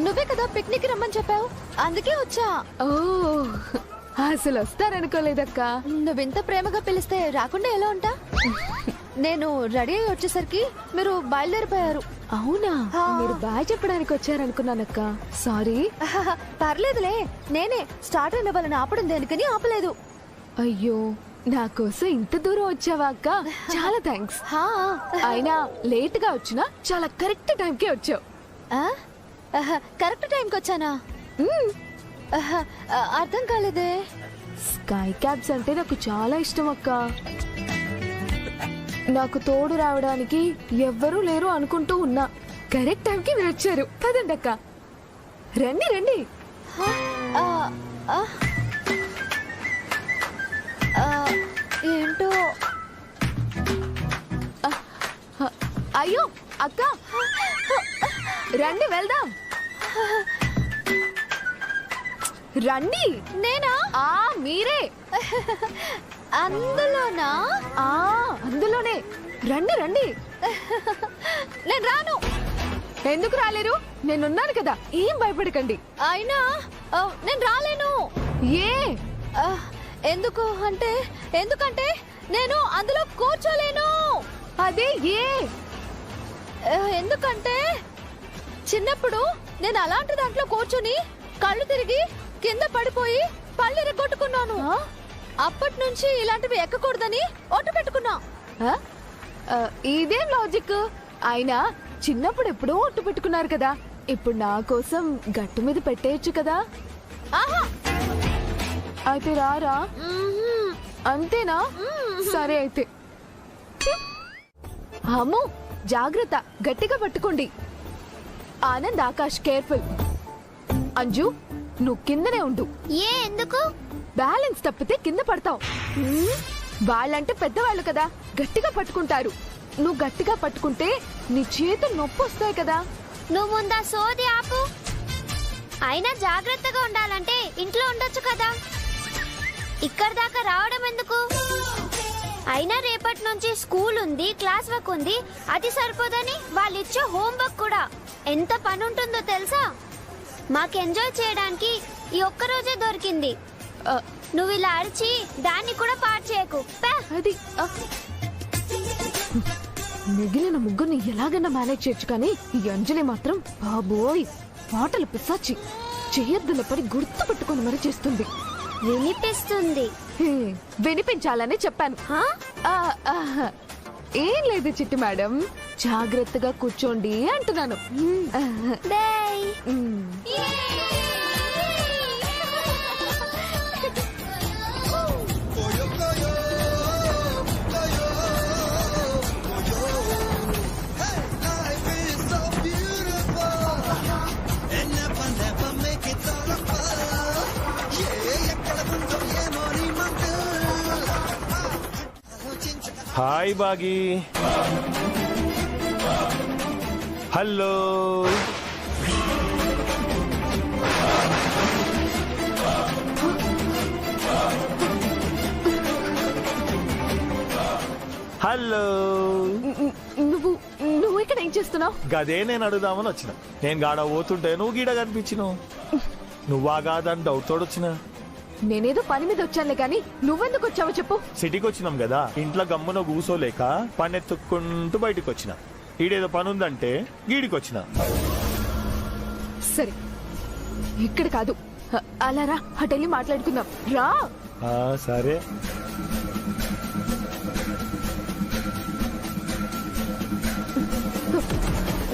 నువ్వే కదా పిక్నిక్ రమ్మని చెప్పావు, అందుకే వచ్చా. ఓ అసలు వస్తారనుకోలేదక్క. నువ్వింత ప్రేమగా పిలిస్తే రాకుండా ఎలా ఉంటా? నేను రెడీ అయ్యి వచ్చేసరికి మీరు బయలుదేరిపోయారు. అవునా? మీరు బాయ్ చెప్పడానికి వచ్చారనుకున్నానక్క. సారీ. పర్లేదులే, నేనే స్టార్ట్ అయిన వాళ్ళని ఆపడం దేనికని ఆపలేదు. అయ్యో, నా కోసం ఇంత దూరం వచ్చావా అక్క? చాలా థ్యాంక్స్. అయినా లేట్ గా వచ్చినా చాలా కరెక్ట్ టైంకే వచ్చావు. కరెక్ట్ టైంకి వచ్చానా? అర్థం కాలేదే. స్కై క్యాబ్స్ అంటే నాకు చాలా ఇష్టం అక్క. నాకు తోడు రావడానికి ఎవ్వరూ లేరు అనుకుంటూ ఉన్నా. కరెక్ట్ టైంకి మీరు వచ్చారు. పదండి అక్క, రండి రండి. ఏంటో. అయ్యో అక్క, రండి వెళ్దాం. రండి. నేనా? మీరే. అందులోనా? అందులోనే. రండి రండి. నేను రాను. ఎందుకు రాలేరు? నేనున్నాను కదా, ఏం భయపడకండి. అయినా నేను రాలేను. ఏ? ఎందుకంటే నేను అందులో కూర్చోలేను. అదే ఏ? ఎందుకంటే చిన్నప్పుడు నేను అలాంటి దాంట్లో కూర్చుని కళ్ళు తిరిగి కింద పడిపోయి పళ్ళు ఎరగొట్టుకున్నాను. అప్పటి నుంచి ఇలాంటివి ఎక్కకూడదని ఒట్టు పెట్టుకున్నా. ఇదేం లాజిక్? అయినా చిన్నప్పుడు ఎప్పుడో ఒట్టు పెట్టుకున్నారు కదా, ఇప్పుడు నా కోసం గట్టు మీద పెట్టేయచ్చు కదా. అయితే రారా? అంతేనా? సరే అయితే. అమ్మో, జాగ్రత్త, గట్టిగా పట్టుకోండి. ఆనంద్, ఆకాష్ కేర్ఫుల్. అంజు, నువ్వు కిందనే ఉండు. ఏ? ఎందుకు? బ్యాలెన్స్ తప్పితే కింద పడతావు. వాళ్ళంటే పెద్దవాళ్ళు కదా, గట్టిగా పట్టుకుంటారు. నువ్వు గట్టిగా పట్టుకుంటే నీ చేతులు నొప్పి వస్తాయి కదా. నువ్వు ముందా సోది ఆపు. అయినా జాగ్రత్తగా ఉండాలంటే ఇంట్లో ఉండొచ్చు కదా, ఇక్కడ దాకా రావడం ఎందుకు? అయినా రేపటి నుంచి స్కూల్ ఉంది, క్లాస్ వర్క్ ఉంది, అది సరిపోదని వాళ్ళు ఇచ్చే హోంవర్క్ కూడా ఎంత పని ఉంటుందో తెలుసా? మాకు ఎంజాయ్ చేయడానికి ఈ ఒక్కరోజే దొరికింది. నువ్వు ఇలా అరిచి దాన్ని కూడా పాడు చేయకు. పా. అది మిగిలిన ముగ్గురిని ఎలాగైనా మేనేజ్ చేయొచ్చు కానీ ఈ అంజలి మాత్రం బాబోయ్ మాటలు పిశాచి చెయ్యొద్దుల పడి గుర్తు పెట్టుకొని మరి చేస్తుంది. వినిపిస్తుంది. వినిపించాలని చెప్పాను. ఏం లేదు చిట్టి మేడం, జాగ్రత్తగా కూర్చోండి అంటున్నాను. హాయ్ బాగి. హలో. హలో. నువ్వు ఇక్కడ ఏం చేస్తున్నావు? గదే నేను అడుగుదామని వచ్చిన. నేను గాడ పోతుంటే నువ్వు గీడ కనిపించినావు. నువ్వా కాదని డౌట్ తోడు వచ్చిన. నేనేదో పని మీద వచ్చానులే కానీ నువ్వెందుకు వచ్చావో చెప్పు. సిటీకి వచ్చినాం కదా, ఇంట్లో గమ్మున కూసోలేక పని ఎత్తుక్కుంటూ బయటకు వచ్చిన. ఈడేదో పని ఉందంటే గీడికి వచ్చిన. సరే ఇక్కడ కాదు, అలా రా, అటెళ్ళి మాట్లాడుకుందాం రా. సరే.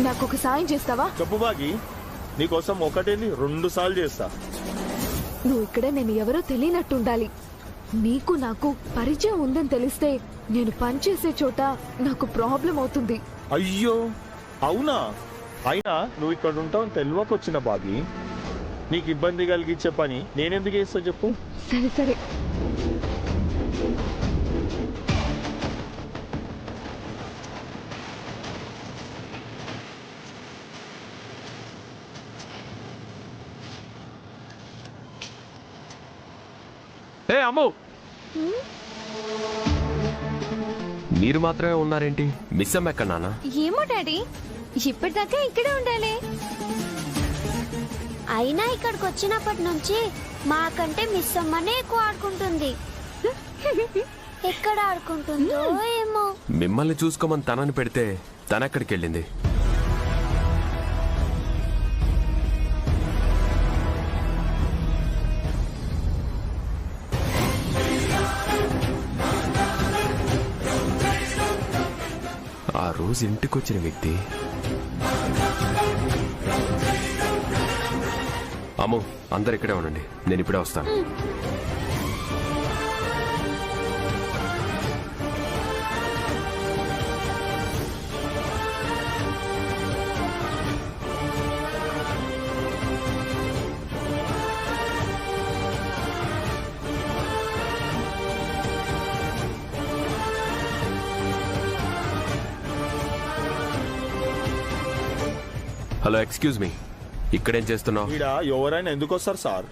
నాకు ఒక సాయం చేస్తావా? చెప్పు బాగి, నీకోసం ఒకటేంది 2 సార్లు చేస్తా. నువ్వు ఇక్కడ నేను ఎవరో తెలియనట్టుండాలి. నీకు నాకు పరిచయం ఉందని తెలిస్తే నేను పనిచేసే చోట నాకు ప్రాబ్లం అవుతుంది. అయ్యో అవునా? అయినా నువ్వు ఇక్కడ ఉంటావు తెలియకొచ్చిన బాగి. నీకు ఇబ్బంది కలిగించే పని నేనెందుకు చేస్తా చెప్పు. సరే సరే. ఏ అమ్ము, మీరు మాత్రమే ఉన్నారేంటి? మిస్ అమ్మ ఎక్కడ నాన్న? ఏమో డాడీ, ఇప్పటిదాకా ఇక్కడే ఉండాలి. అయినా ఇక్కడికి వచ్చినప్పటి నుంచి మాకంటే మిస్ అమ్మనే ఎక్కువ ఆడుకుంటుంది. ఎక్కడ ఆడుకుంటుందో ఏమో. మిమ్మల్ని చూసుకోమని తనని పెడితే తనెక్కడికి వెళ్ళింది? ఆ రోజు ఇంటికొచ్చిన వ్యక్తి అమ్ము, అందరు ఇక్కడే ఉండండి, నేను ఇప్పుడే వస్తాను. హలో, ఎక్స్క్యూజ్ మీ, ఇక్కడేం చేస్తున్నావు? ఈడ ఎవరైనా ఎందుకు వస్తారు సార్?